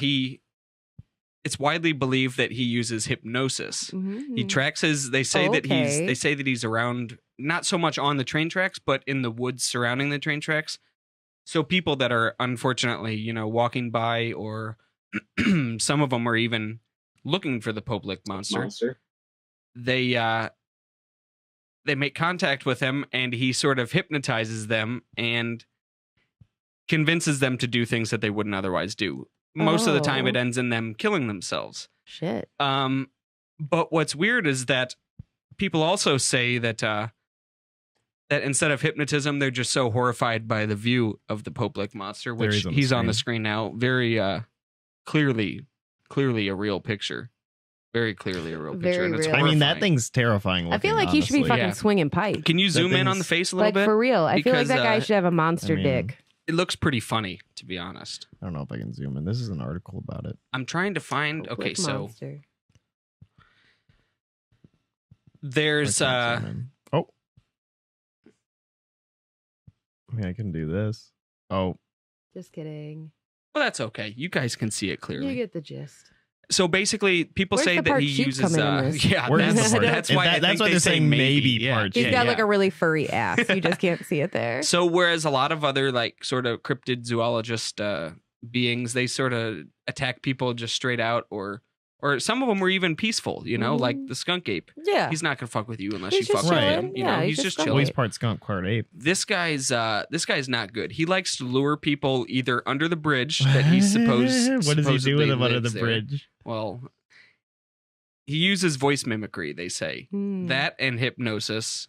it's widely believed that he uses hypnosis. He Mhm. tracks they say that Okay. they say that he's around, not so much on the train tracks, but in the woods surrounding the train tracks. So people that are unfortunately, walking by, or some of them are even looking for the Poplick monster. They make contact with him, and he sort of hypnotizes them and convinces them to do things that they wouldn't otherwise do. Most of the time, Oh. it ends in them killing themselves. Shit. But what's weird is that people also say that that instead of hypnotism, they're just so horrified by the view of the Poplick monster, There which he is on the he's on the screen. screen now. Very clearly a real picture. Very clearly a real picture. Very and it's real. I mean, that horrifying. thing's terrifying. I feel looking, like he should be honestly. fucking Yeah. swinging pipe. Can you zoom in on the thing's- face a little Like bit? for real. I feel like Because, that guy should have a monster I mean- dick. It looks pretty funny, to be honest. I don't know if I can zoom in. This is an article about it. I'm trying to find. Okay, Poplick so monster. there's I can't zoom in. Oh, I mean, I can do this. Oh, Just kidding. well, that's okay. You guys can see it clearly. You get the gist. So basically, people Where's say the that part he sheep uses. come in this? Yeah, Where's that's, the part? that's why. That's why they they're say saying maybe Yeah, part He's sheep. got yeah. like a really furry ass. You just can't see it there. So whereas a lot of other like sort of cryptid zoologist beings, they sort of attack people just straight out, or some of them were even peaceful. Like the skunk ape. Yeah. He's not gonna fuck with you unless He's you just fuck with chilling. him. Yeah, He's he's just just well, he's chilling. part skunk, part ape. This guy's not good. He likes to lure people either under the bridge that he's supposed. What does he do with supposedly him under the lives there. bridge? Well, he uses voice mimicry, they say. Hmm. That and hypnosis,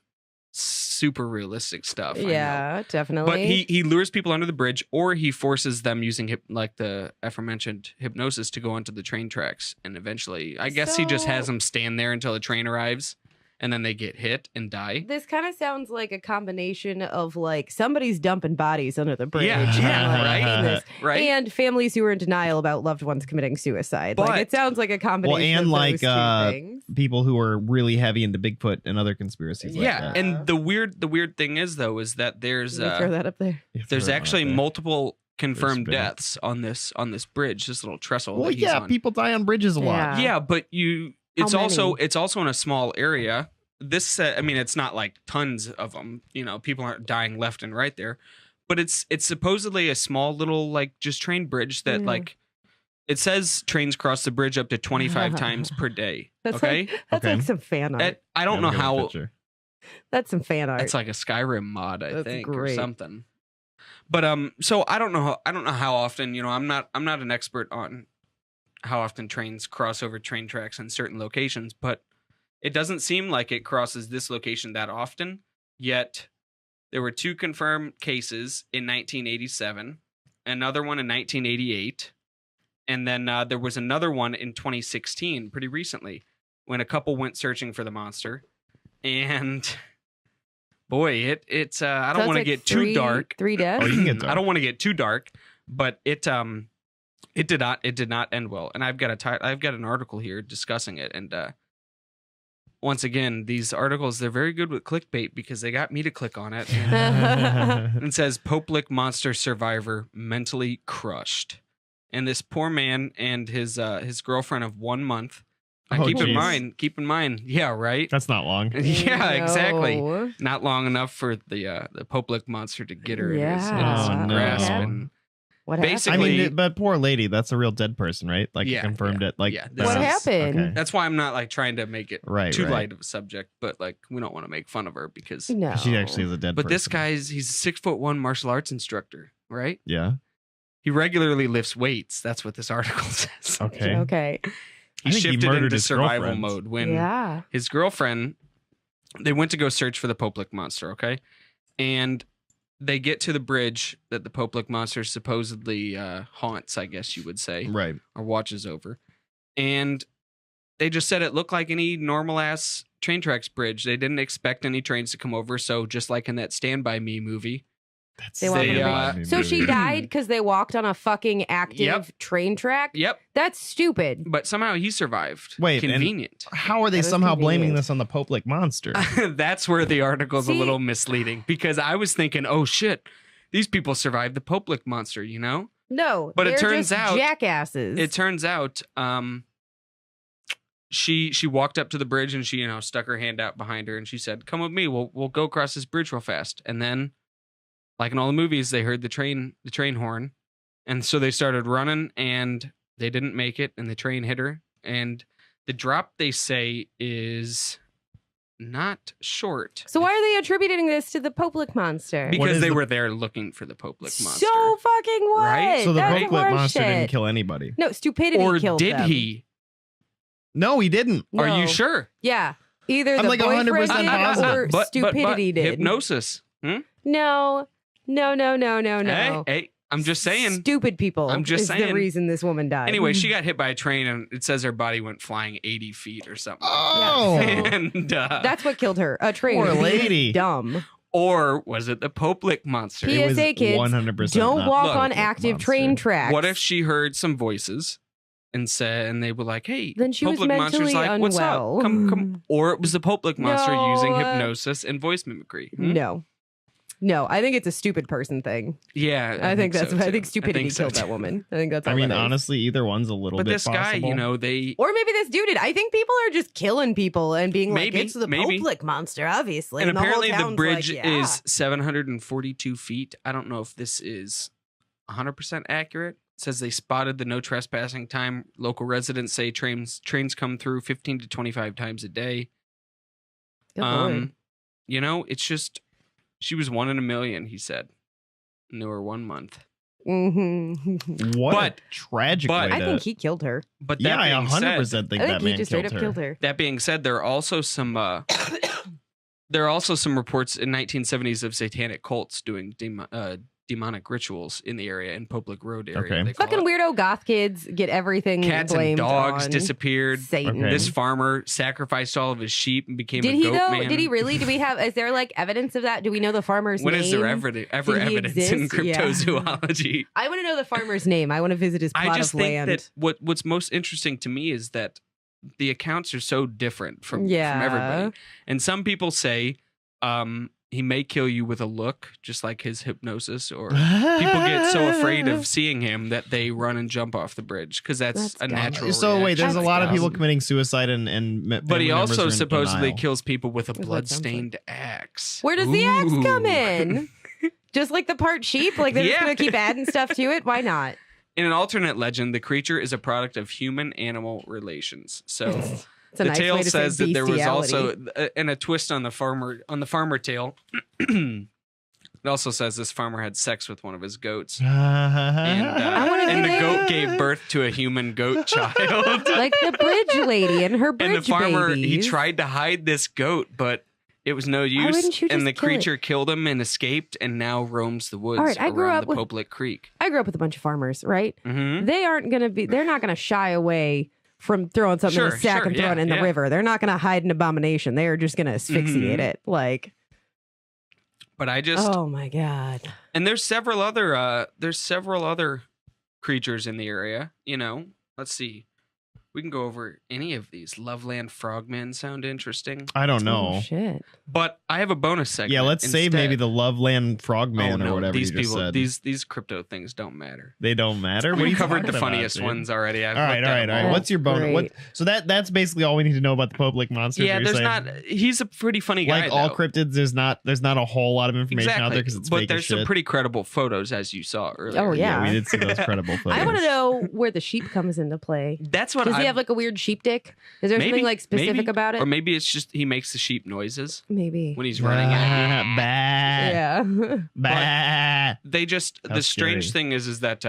super realistic stuff. I know. Yeah, definitely. But he lures people under the bridge, or he forces them using like the aforementioned hypnosis to go onto the train tracks. And eventually, I guess he just has them stand there until the train arrives, and then they get hit and die. This kind of sounds like a combination of like somebody's dumping bodies under the bridge. Yeah, and, like, right. Right. And families who are in denial about loved ones committing suicide. But- like it sounds like a combination and of like those two things. people who are really heavy into Bigfoot and other conspiracies. Like Yeah, that. and the weird thing is though is that there's Can we throw that up there? there's Throw it actually out there. multiple confirmed There's been- deaths on this bridge, this little trestle. Well, that he's yeah, on. people die on bridges a lot. Yeah, but it's How also many? in a small area. This I mean, it's not like tons of them. You know, people aren't dying left and right there, but it's supposedly a small little like just train bridge that Yeah. like it says trains cross the bridge up to 25 times per day. That's Okay, That's Okay. like some fan art. I don't know Look at the how. picture. That's some fan art. It's like a Skyrim mod, I That's think, or great. something. But so I don't know how often. You know, I'm not an expert on how often trains cross over train tracks in certain locations, but it doesn't seem like it crosses this location that often. Yet there were 2 confirmed cases in 1987, another one in 1988, and then there was another one in 2016, pretty recently, when a couple went searching for the monster, and. Boy, it's I don't Sounds want to like get too dark. 3 deaths. Oh, you can get dark. I don't want to get too dark, but it did not end well. And I've got an article here discussing it. And once again, these articles, they're very good with clickbait because they got me to click on it. And it says Pope Lick monster survivor mentally crushed. And this poor man and his girlfriend of 1 month. Now, Oh, keep in geez. mind, yeah, right. That's not long. Yeah, exactly. No. Not long enough for the Pope Lick monster to get her in his Yeah. Oh, no. grasp. And What basically- I mean, but poor lady, that's a real dead person, right? Like you Yeah, confirmed yeah, it. Like yeah. this What is- happened? okay. that's why I'm not like trying to make it Right, too right. light of a subject, but like we don't want to make fun of her because. No. She actually is a dead But person. this guy's he's a 6'1" martial arts instructor, right? Yeah. He regularly lifts weights. That's what this article says. Okay. Okay. He I think he shifted murdered into his survival girlfriend. mode when Yeah. his girlfriend, they went to go search for the Pope Lick monster, okay? And they get to the bridge that the Pope Lick monster supposedly haunts, I guess you would say, Right. or watches over. And they just said it looked like any normal ass train tracks bridge. They didn't expect any trains to come over. So just like in that Stand By Me movie, That's They walked They, on uh, So she died because they walked on a fucking active Yep. train track? yep. That's stupid. But somehow he survived. Wait, and- convenient. How are they That is somehow blaming convenient. this on the Pope Lick monster? That's where the article's a See- little misleading because I was thinking, oh shit, these people survived the Pope Lick monster, you know? No. But it they're turns just out- jackasses. It turns out she walked up to the bridge and she stuck her hand out behind her and she said, come with me, we'll go across this bridge real fast. And then like in all the movies, they heard the train horn, and so they started running and they didn't make it and the train hit her. And the drop, they say, is not short So why are they attributing this to the Pope Lick monster? What because is they the- were there looking for the Pope Lick monster. So fucking what? Right? So the That's Pope Lick horse monster shit. didn't kill anybody. No, stupidity Or killed did them. he? No, he didn't. Are No. you sure? Yeah. Either I'm the like boyfriend 100% did positive. or But stupidity did. hypnosis. Hmm? No. Hey, I'm just saying. Stupid people. I'm just is the saying. reason this woman died. Anyway, she got hit by a train, and it says her body went flying 80 feet or something. Oh. And That's what killed her. A train. Poor Being lady. Dumb. or was it the Pope Lick monster? It was PSA kids, 100% don't not walk the on Pope Lick active monster. train tracks. What if she heard some voices and they were like, "Hey, Then she Pope was Lick monster's mentally like, what's unwell. up? Come." Or it was the Pope Lick monster No. using hypnosis and voice mimicry. Hmm? No, I think it's a stupid person thing. Yeah, I think that's. so, I too. think stupidity so, killed that too. woman. I think that's. All I mean, that is. honestly, either one's a little But bit this guy, possible. they Or maybe this dude did. I think people are just killing people and being Maybe, like, it's the maybe. Pope Lick monster, obviously. and the whole apparently the town's bridge like, yeah. is 742 feet. I don't know if this is 100% accurate. It says they spotted the no trespassing time. Local residents say trains come through 15 to 25 times a day. Good Lord. It's just she was 1 in a million, he said. Knew her 1 month. What But- a tragic but- way I to... think he killed her. But that yeah, I being 100% said, think I that think he man just straight up killed killed her. her. that being said, there are also some reports in 1970s of satanic cults doing demonic rituals in the area, in Public Road area. Okay. they call Fucking it. weirdo goth kids get everything Cats and blamed dogs on disappeared. Satan. Okay. This farmer sacrificed all of his sheep and became Did a he goat though? man. Did he really? Do we have? Is there like evidence of that? Do we know the farmer's When name? is there ever Did he evidence in exist? Yeah. cryptozoology? I want to know the farmer's name. I want to visit his plot I just of think land. that what's most interesting to me is that the accounts are so different from everybody. And some people say he may kill you with a look, just like his hypnosis, or people get so afraid of seeing him that they run and jump off the bridge because that's a dumb. natural So wait, there's a That's lot of people dumb. committing suicide and But he family members also are in supposedly denial. kills people with a That's what it blood-stained axe. Where does the axe come Ooh. in? Just like the part sheep? Like they're just Yeah. going to keep adding stuff to it? Why not? In an alternate legend, the creature is a product of human-animal relations. So It's a the nice tale way to says say that there was bestiality. also, and a twist on the farmer tale. It also says this farmer had sex with one of his goats, and wanna the get goat it. gave birth to a human goat child. Like the bridge lady and her bridge And the farmer, he babies. tried to hide this goat, but it was no wouldn't use. you And just the kill it? creature killed him and escaped, and now roams the woods All right, I grew around up the with- Public Creek. I grew up with a bunch of farmers, right? Mm-hmm. They're not going to shy away from throwing something in Sure, a sack sure, and throwing yeah, it in the yeah. river. They're not going to hide an abomination. They are just going to asphyxiate Mhm. it. Like, But I just, oh my God. and there's several other creatures in the area. You know, let's see. We can go over any of these. Loveland frogmen sound interesting. I don't know. Oh, shit. But I have a bonus segment. Yeah, let's save instead. maybe the Loveland Frogman Oh, or no, whatever these you just people, said. these crypto things don't matter. They don't matter. What are We you covered the talking about, funniest dude? ones already. I've All right, looked all at right, them all right. all. What's your bonus? Great. What? So that's basically all we need to know about the public monsters. Yeah, you're there's saying? not. He's a pretty funny guy. like all though. cryptids. There's not a whole lot of information out Exactly, there because it's but fake there's as some shit. pretty credible photos, as you saw earlier. Oh, yeah. we did see those credible photos. I want to know where the sheep comes into play. That's what Does I he have like a weird sheep dick? Is there something like specific about it? Or maybe it's just he makes the sheep noises Maybe. when he's running. At Bah, Yeah. bah. They just How the strange scary. thing is that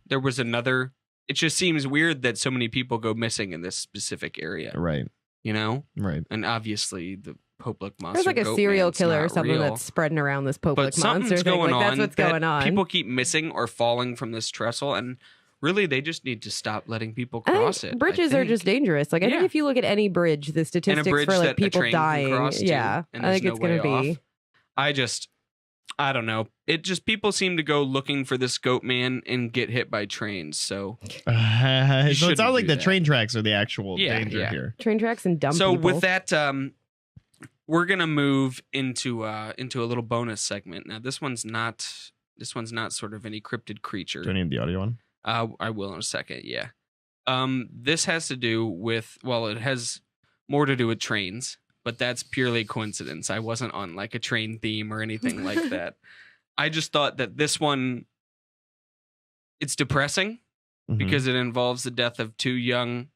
there was another. It just seems weird that so many people go missing in this specific area. Right, You know, right. and obviously the public monster. There's like a goat serial man's killer or not something real. that's spreading around this But public something's monster thing. going Like, on. that's what's that going on. People keep missing or falling from this trestle, and really, they just need to stop letting people I think cross it. bridges I are think. just dangerous. Like I think Yeah. if you look at any bridge, the statistics bridge for that like a people train can dying, cross to, yeah, and I think there's it's no gonna way be. off. I don't know. It just people seem to go looking for this goat man and get hit by trains. So So it shouldn't sounds like do the that. train tracks are the actual Yeah, danger yeah. here. Train tracks and dumb so people. with that, we're gonna move into a little bonus segment. Now this one's not sort of any cryptid creature. Do I need the audio one? I will in a second. Yeah. This has to do with, well, it has more to do with trains, but that's purely coincidence. I wasn't on like a train theme or anything like that. I just thought that this one, it's depressing Mhm. because it involves the death of two young,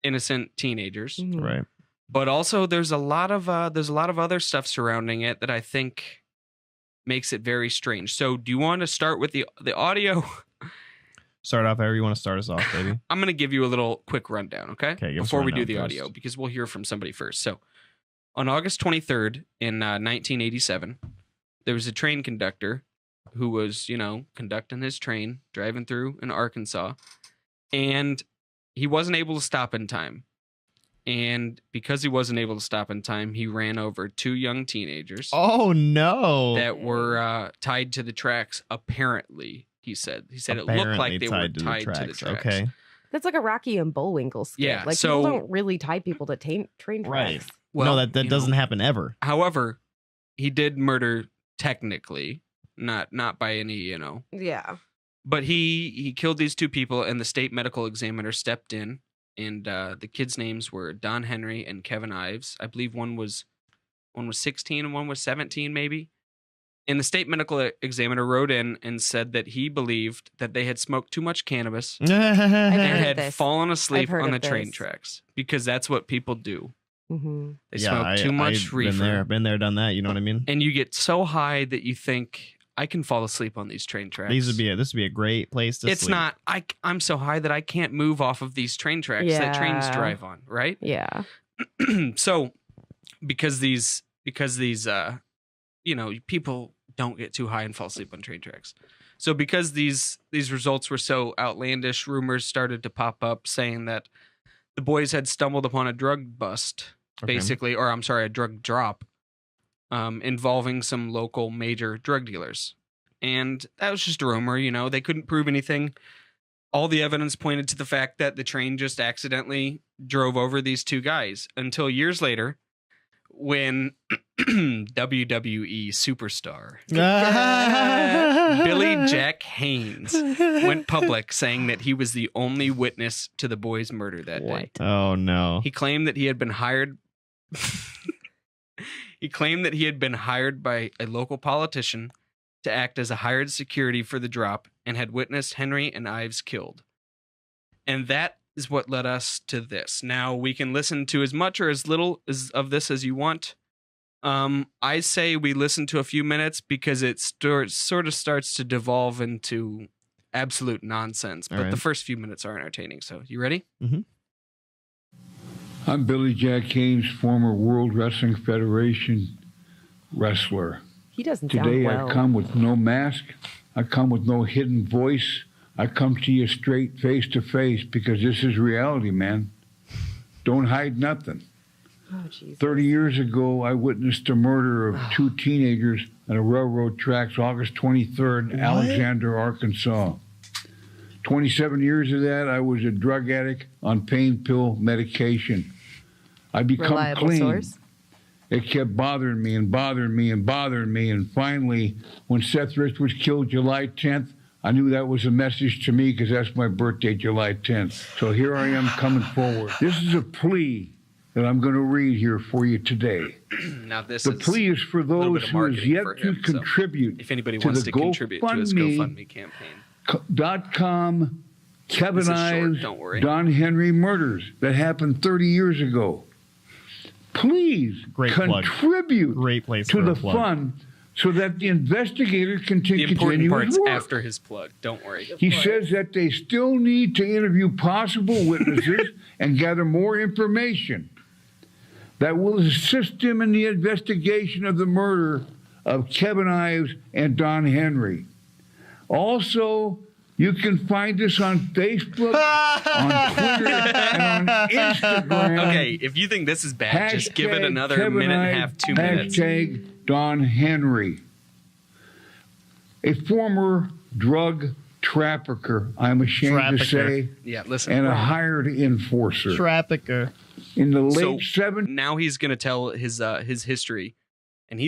innocent teenagers. Mhm. Right. But also there's a lot of other stuff surrounding it that I think makes it very strange. So do you want to start with the audio? Start off however you want to start us off, baby. I'm going to give you a little quick rundown, okay? Okay, give us a Before we do rundown the first. audio, because we'll hear from somebody first. So, on August 23rd in 1987, there was a train conductor who was, conducting his train, driving through in Arkansas, and he wasn't able to stop in time. And because he wasn't able to stop in time, he ran over two young teenagers Oh no! that were tied to the tracks, apparently. He said it looked like they were tied to the tracks. Okay. That's like a Rocky and Bullwinkle skit. Yeah, like so- people don't really tie people to train tracks. Right. Well, no, that doesn't happen ever. However, he did murder technically, not by any, Yeah. but he killed these two people, and the state medical examiner stepped in, and the kids' names were Don Henry and Kevin Ives. I believe one was 16 and one was 17, maybe. And the state medical examiner wrote in and said that he believed that they had smoked too much cannabis I've and heard of had this. fallen asleep heard on of the train this. tracks, because that's what people do. Mm-hmm. They smoke too much I've reefer. Been there, done that. You know what I mean? And you get so high that you think, I can fall asleep on these train tracks. This would be a great place to It's sleep. not. I'm so high that I can't move off of these train tracks that trains drive on. Right. Yeah. So because these people don't get too high and fall asleep on train tracks. So because these results were so outlandish, rumors started to pop up saying that the boys had stumbled upon a drug bust, basically, or I'm sorry, a drug drop, involving some local major drug dealers. And that was just a rumor, they couldn't prove anything. All the evidence pointed to the fact that the train just accidentally drove over these two guys until years later, when WWE superstar Billy Jack Haynes went public saying that he was the only witness to the boys' murder that day. Oh no. He claimed that he had been hired by a local politician to act as a hired security for the drop and had witnessed Henry and Ives killed. And that is what led us to this. Now, we can listen to as much or as little of this as you want. I say we listen to a few minutes because it sort of starts to devolve into absolute nonsense. But the first few minutes are entertaining. So, you ready? Mm-hmm. I'm Billy Jack Haynes, former World Wrestling Federation wrestler. He doesn't Today sound well. I come with no mask. I come with no hidden voice. I come to you straight face to face because this is reality, man. Don't hide nothing. Oh, Jesus. 30 years ago, I witnessed the murder of two teenagers on the railroad tracks, August 23rd in Alexander, Arkansas. 27 years of that, I was a drug addict on pain pill medication. I become Reliable clean. source. It kept bothering me and bothering me and bothering me. And finally, when Seth Rich was killed July 10th, I knew that was a message to me because that's my birthday, July 10th. So here I am coming forward. This is a plea that I'm going to read here for you today. Now, this The is plea is for a little those bit of who has marketing yet for to him, so contribute if anybody to wants the to contribute to his GoFundMe campaign. .com Kevin This is short, Ives, don't worry. Don Henry murders that happened 30 years ago. Please contribute Great place to for a the plug. fund so that the investigator can The important continue part's his work. after his plug. Don't worry. He says that they still need to interview possible witnesses and gather more information that will assist him in the investigation of the murder of Kevin Ives and Don Henry. Also, you can find us on Facebook, on Twitter, and on Instagram. Okay, if you think this is bad, just give it another Kevin minute and a Ives, half, 2 minutes. Hashtag Don Henry. A former drug trafficker, I'm ashamed to say, Yeah, listen. and a hired enforcer. Trafficker. In the late So 70s. now he's going to tell his history. And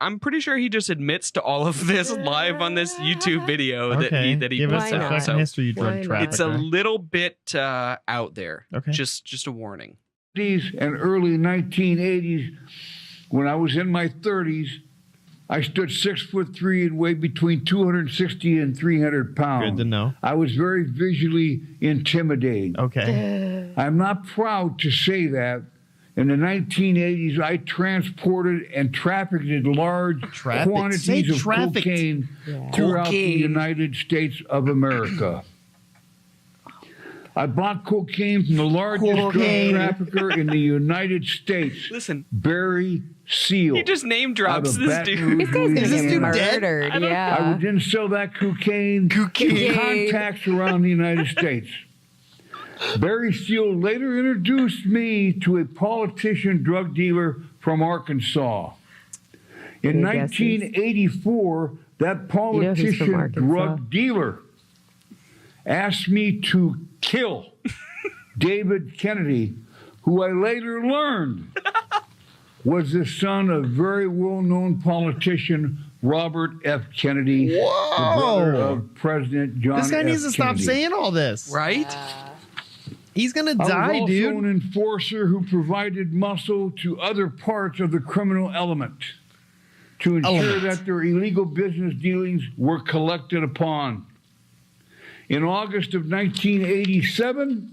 I'm pretty sure he just admits to all of this live on this YouTube video that he Give us puts a out. fucking So history, you drug trafficker. it's a little bit out there. Okay. Just a warning. And early 1980s, when I was in my 30s, I stood 6'3" and weighed between 260 and 300 pounds. Good to know. I was very visually intimidating. Okay. I'm not proud to say that. In the 1980s, I transported and trafficked large quantities of cocaine throughout the United States of America. I bought cocaine from the largest drug trafficker in the United States. Listen, Barry Seal. he just name drops out of this Baton dude. Rouge, This guy's gonna get Louisiana. murdered. Yeah. I would then sell that cocaine to contacts around the United States. Barry Seal later introduced me to a politician drug dealer from Arkansas. In 1984, that politician drug dealer asked me to kill David Kennedy, who I later learned was the son of very well-known politician Robert F. Kennedy, the brother of President John This guy F. needs to stop Kennedy. saying all this. Right? He's gonna I was die, also dude. an enforcer who provided muscle to other parts of the criminal element to ensure that their illegal business dealings were collected upon. In August of 1987,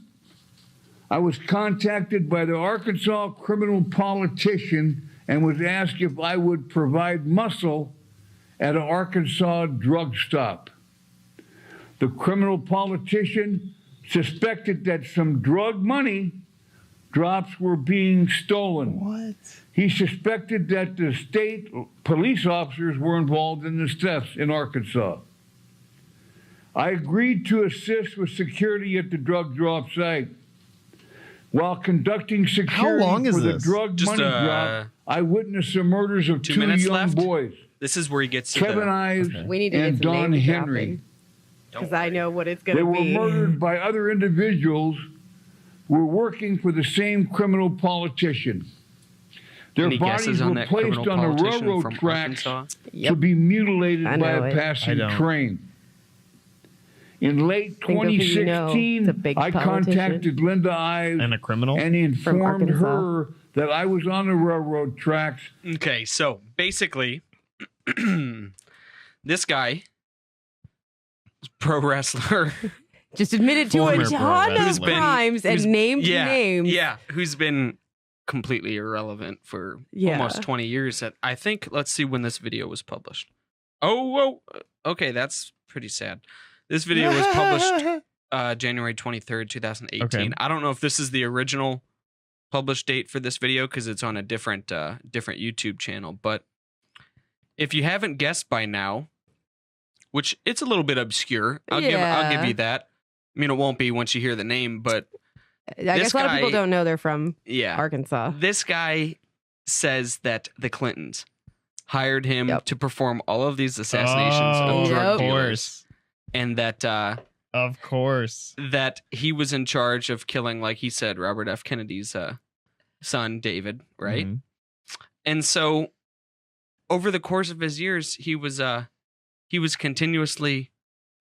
I was contacted by the Arkansas criminal politician and was asked if I would provide muscle at an Arkansas drug stop. The criminal politician suspected that some drug money drops were being stolen. What? He suspected that the state police officers were involved in the thefts in Arkansas. I agreed to assist with security at the drug drop site. While conducting security for the drug money drop, I witnessed the murders of 2 minutes young left. boys. This is where he gets to Kevin Ives We need to get and some Don name Henry. because I know what it's going They to were be. murdered by other individuals who were working for the same criminal politician. Their Any bodies guesses on were that placed criminal on the politician railroad from tracks Arkansas? to be mutilated I by know a it. passing I don't. train. In late Think of who you know. 2016, It's a big I politician. contacted Linda Ives And a criminal? and informed Arkansas. her that I was on the railroad tracks. Okay, so basically, this guy, pro wrestler, Just admitted to a Former pro ton of wrestler. crimes and who's- named yeah, names. Yeah, who's been completely irrelevant for Yeah. almost 20 years. I think, let's see when this video was published. Oh, okay, that's pretty sad. This video was published January 23rd, 2018. Okay. I don't know if this is the original published date for this video because it's on a different YouTube channel. But if you haven't guessed by now, which it's a little bit obscure, I'll give you that. I mean, it won't be once you hear the name, but I guess a lot of people guy- don't know they're from yeah, Arkansas. this guy says that the Clintons hired him to perform all of these assassinations Oh, of drug of dealers, course. and that Of course. that he was in charge of killing, like he said, Robert F. Kennedy's son, David, right? Mhm. And so, over the course of his years, he was continuously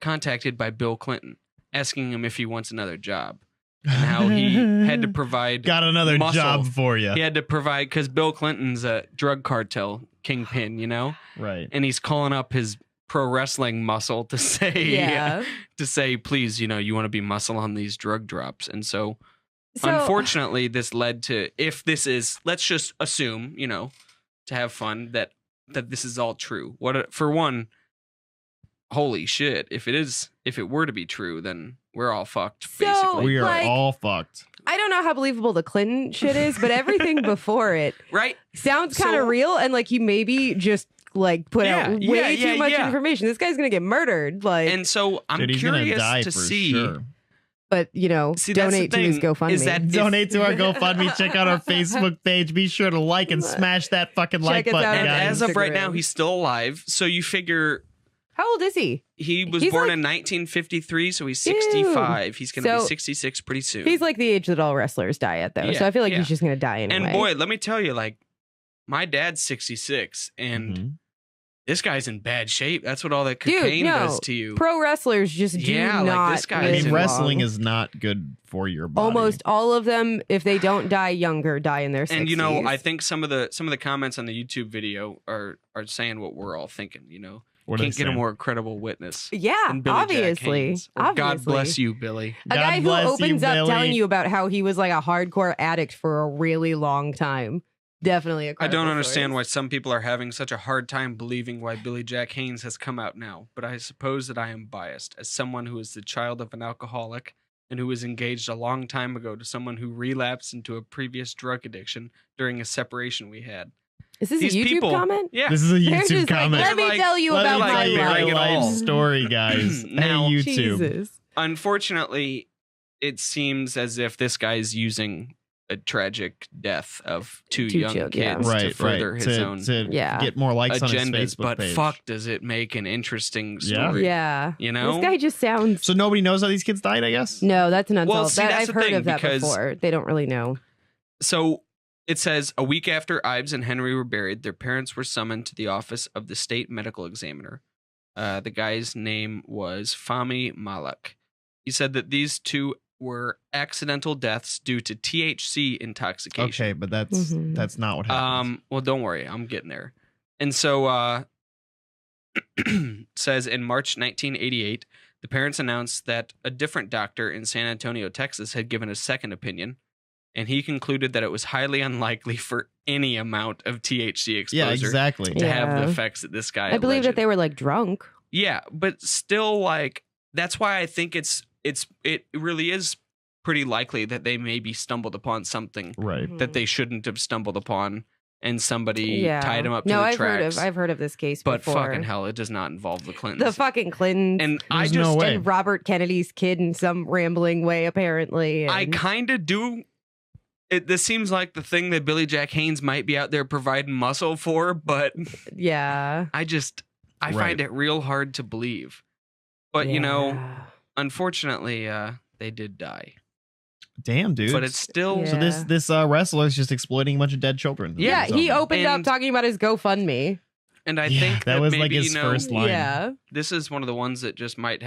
contacted by Bill Clinton, asking him if he wants another job, and how he had to provide Got another muscle. job for you. He had to provide because Bill Clinton's a drug cartel kingpin, you know, Right. and he's calling up his pro wrestling muscle to say, Yeah. please, you want to be muscle on these drug drops, and so. So- Unfortunately, this led to, if this is, let's just assume, to have fun, that this is all true. For one, holy shit, if it were to be true, then we're all fucked, basically. We are like- all fucked. I don't know how believable the Clinton shit is, but everything before it Right? sounds kind So- of real, and like he maybe just like put out way too much yeah. information. This guy's gonna get murdered, like, And so I'm Dude, he's gonna curious die to for see. sure. but See, that's the donate to his thing, GoFundMe. is that if- Donate to our GoFundMe. Check out our Facebook page. Be sure to like and smash that fucking like us out button, on And guys. as of right Instagram. now, he's still alive. So you figure How old is he? he was He's born like- in 1953, so he's Dude. 65. He's going to be So- 66 pretty soon. He's like the age that all wrestlers die at, though. Yeah, So I feel like yeah. he's just gonna die anyway. And boy, let me tell you, like, my dad's 66, and Mhm. this guy's in bad shape. That's what all that Dude, cocaine no, does to you. pro wrestlers just do Yeah, like, not. this guy I live is mean, in- wrestling long. is not good for your body. Almost all of them, if they don't die younger, die in their 60s. And I think some of the comments on the YouTube video are saying what we're all thinking. What are Can't they get a saying? more credible witness. Yeah, than Billy Jack obviously. Haynes. Or God Obviously. bless you, Billy. A God guy who bless you, opens up telling Billy. you about how he was like a hardcore addict for a really long time. Definitely a I credible don't understand why source. some people are having such a hard time believing why Billy Jack Haynes has come out now, but I suppose that I am biased as someone who is the child of an alcoholic and who was engaged a long time ago to someone who relapsed into a previous drug addiction during a separation we had. Is this These a YouTube people- comment? Yeah. This is a They're YouTube just like, comment. let me tell you Let about me my tell you life. my Bring it life all. story, guys. Now- hey, YouTube. Jesus. Unfortunately, it seems as if this guy's using a tragic death of two young children, kids yeah. to further his to, own to Yeah. get more likes on his agendas. Facebook But page. fuck, does it make an interesting Yeah. story? Yeah. You know? This guy just sounds. So nobody knows how these kids died, I guess? No, that's an Well, unsolved. see, that's I've the heard thing, of that because- before. They don't really know. So it says a week after Ives and Henry were buried, their parents were summoned to the office of the state medical examiner. The guy's name was Fahmy Malak. He said that these two were accidental deaths due to THC intoxication. Okay, but that's Mhm. that's not what happened. Well, don't worry, I'm getting there. And so, says in March 1988, the parents announced that a different doctor in San Antonio, Texas, had given a second opinion. and he concluded that it was highly unlikely for any amount of THC exposure Yeah, exactly. to have the effects that this guy I believe alleged. that they were like drunk. Yeah, but still, like, that's why I think it really is pretty likely that they maybe stumbled upon something Right. that they shouldn't have stumbled upon, and somebody tied him up to no, the I've tracks. I've heard of this case But before. fucking hell, it does not involve the Clintons. The fucking Clintons. And There's no way. and Robert Kennedy's kid in some rambling way, apparently. I and- kind of do. This seems like the thing that Billy Jack Haynes might be out there providing muscle for, but yeah, I find it real hard to believe. But you know, unfortunately, they did die. Damn, dude. But it's still So this wrestler is just exploiting a bunch of dead children. Yeah, he opened up And- talking about his GoFundMe. And I think that was maybe, like his you know, first line. Yeah. This is one of the ones that just might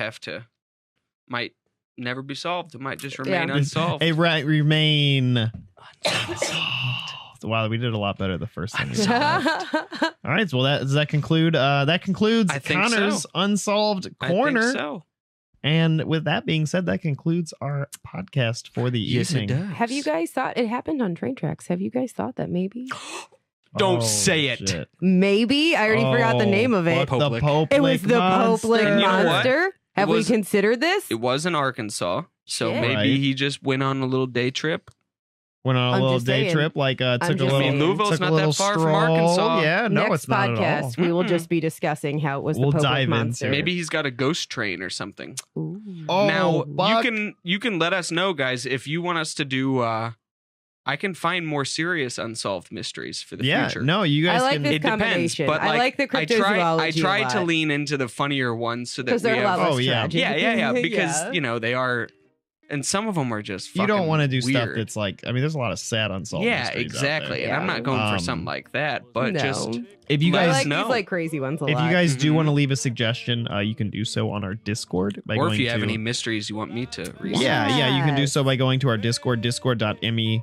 never be solved. It might just remain unsolved. It remain unsolved. Wow, we did a lot better the first time. All right, so does that conclude? That concludes I think Connor's so. Unsolved I think Corner. so. And with that being said, that concludes our podcast for the evening. Have you guys thought it happened on train tracks? Have you guys thought that maybe? Don't say it. Shit. Maybe I already forgot the name of it. Fuck the Pope It was the Pope Lick And you know what? Monster. Have we was- considered this? It was in Arkansas, so Shit. maybe Right. he just went on a little day trip. Went on a I'm little just day saying. trip, like took a just little. saying. Louisville's took a not little that far from stroll. Arkansas. Yeah, no, Next it's not at all. podcast, we will just be discussing how it was We'll the Pope dive Lick into Monster. it. Maybe he's got a ghost train or something. Ooh. Oh, Now fuck. you can let us know, guys, if you want us to do. I can find more serious unsolved mysteries for the Yeah, future. no, you guys I like can. this It depends, combination. but I like the I cryptozoology try a to lot. lean into the funnier ones so that Because we they're a lot have. less tragic. Yeah, because Yeah. you know they are, and some of them are just. You don't want to do stuff weird. that's like. I mean, there's a lot of sad unsolved. Yeah, mysteries out exactly. there. And I'm not going for something like that, but No. just If you let I guys like know. these like crazy ones a If lot. you guys do want to leave a suggestion, you can do so on our Discord by or going if you have to, any mysteries you want me to research. yeah, you can do so by going to our Discord, discord.me/Dan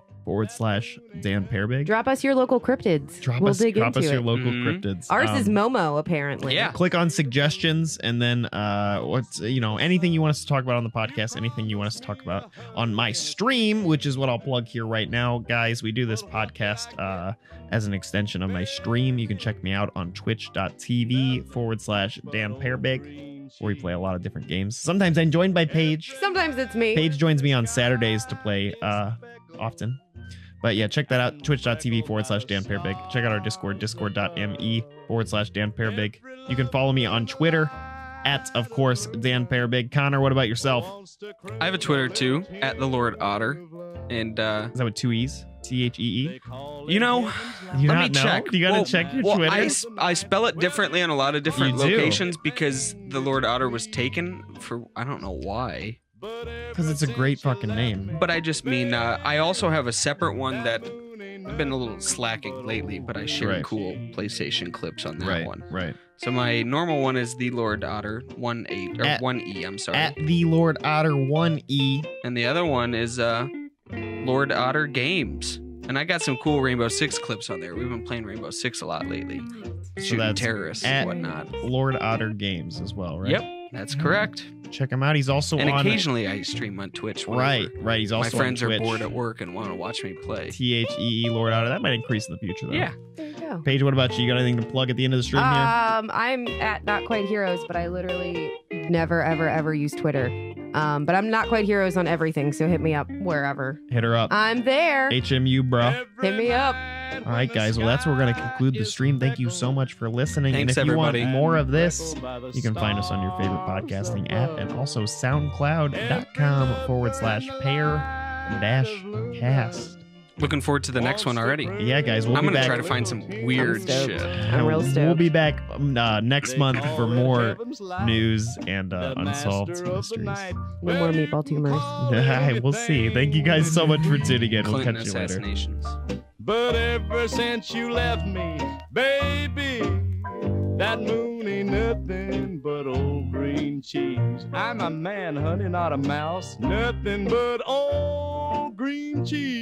Perbig. Drop us your local cryptids. Drop we'll us, dig drop into us it. your local Mhm. cryptids. Ours is Momo, apparently. Yeah. Click on suggestions, and then what's anything you want us to talk about on the podcast, anything you want us to talk about on my stream, which is what I'll plug here right now, guys. We do this podcast as an extension of my stream. You can check me out on twitch.tv/Dan Perbig, where we play a lot of different games. Sometimes I'm joined by Paige. Sometimes it's me. Paige joins me on Saturdays to play often. But yeah, check that out. Twitch.tv/Dan Perbig. Check out our Discord, discord.me/Dan Perbig. You can follow me on Twitter of course, Dan Perbig. Connor, what about yourself? I have a Twitter too, @the Lord Otter. And Is that with two E's? THEE? you know, You let not me know? check. You gotta Well- check your well, Twitter. I spell it differently on a lot of different You do. locations because the Lord Otter was taken for I don't know why. Because it's a great fucking name. But I just mean I also have a separate one that I've been a little slacking lately, but I share Right. cool PlayStation clips on that Right, one. right. So my normal one is the Lord Otter 1-8 or 1E. I'm sorry. At the Lord Otter 1E. And the other one is Lord Otter Games. And I got some cool Rainbow Six clips on there. We've been playing Rainbow Six a lot lately. Shooting that's terrorists at and whatnot. Lord Otter Games as well, right? Yep, that's correct. Check him out. He's also And on. occasionally I stream on Twitch. whenever Right. He's also my friends on are Twitch. bored at work and want to watch me play. THEE Lord Otter. That might increase in the future, though. Yeah. There you go. Paige, what about you? You got anything to plug at the end of the stream here? I'm at Not Quite Heroes, but I literally never, ever use Twitter. But I'm Not Quite Heroes on everything, so hit me up wherever. Hit her up. I'm there. HMU, bro. Hit me up. All right, guys. Well, that's where we're going to conclude the stream. Thank you so much for listening. Thanks, and if you everybody. want more of this, you can find us on your favorite podcasting app and also soundcloud.com/pair-cast. Looking forward to the next one already. Yeah, guys. We'll I'm be going to back. try to find some weird stoked. shit. I'm real stoked. We'll be back next month for more news and unsolved mysteries. No more meatball tumors. We'll see. Thank you guys so much for tuning in. We'll Clinton catch you later. assassinations. But ever since you left me, baby, that moon ain't nothing but old green cheese. I'm a man, honey, not a mouse. Nothing but old green cheese.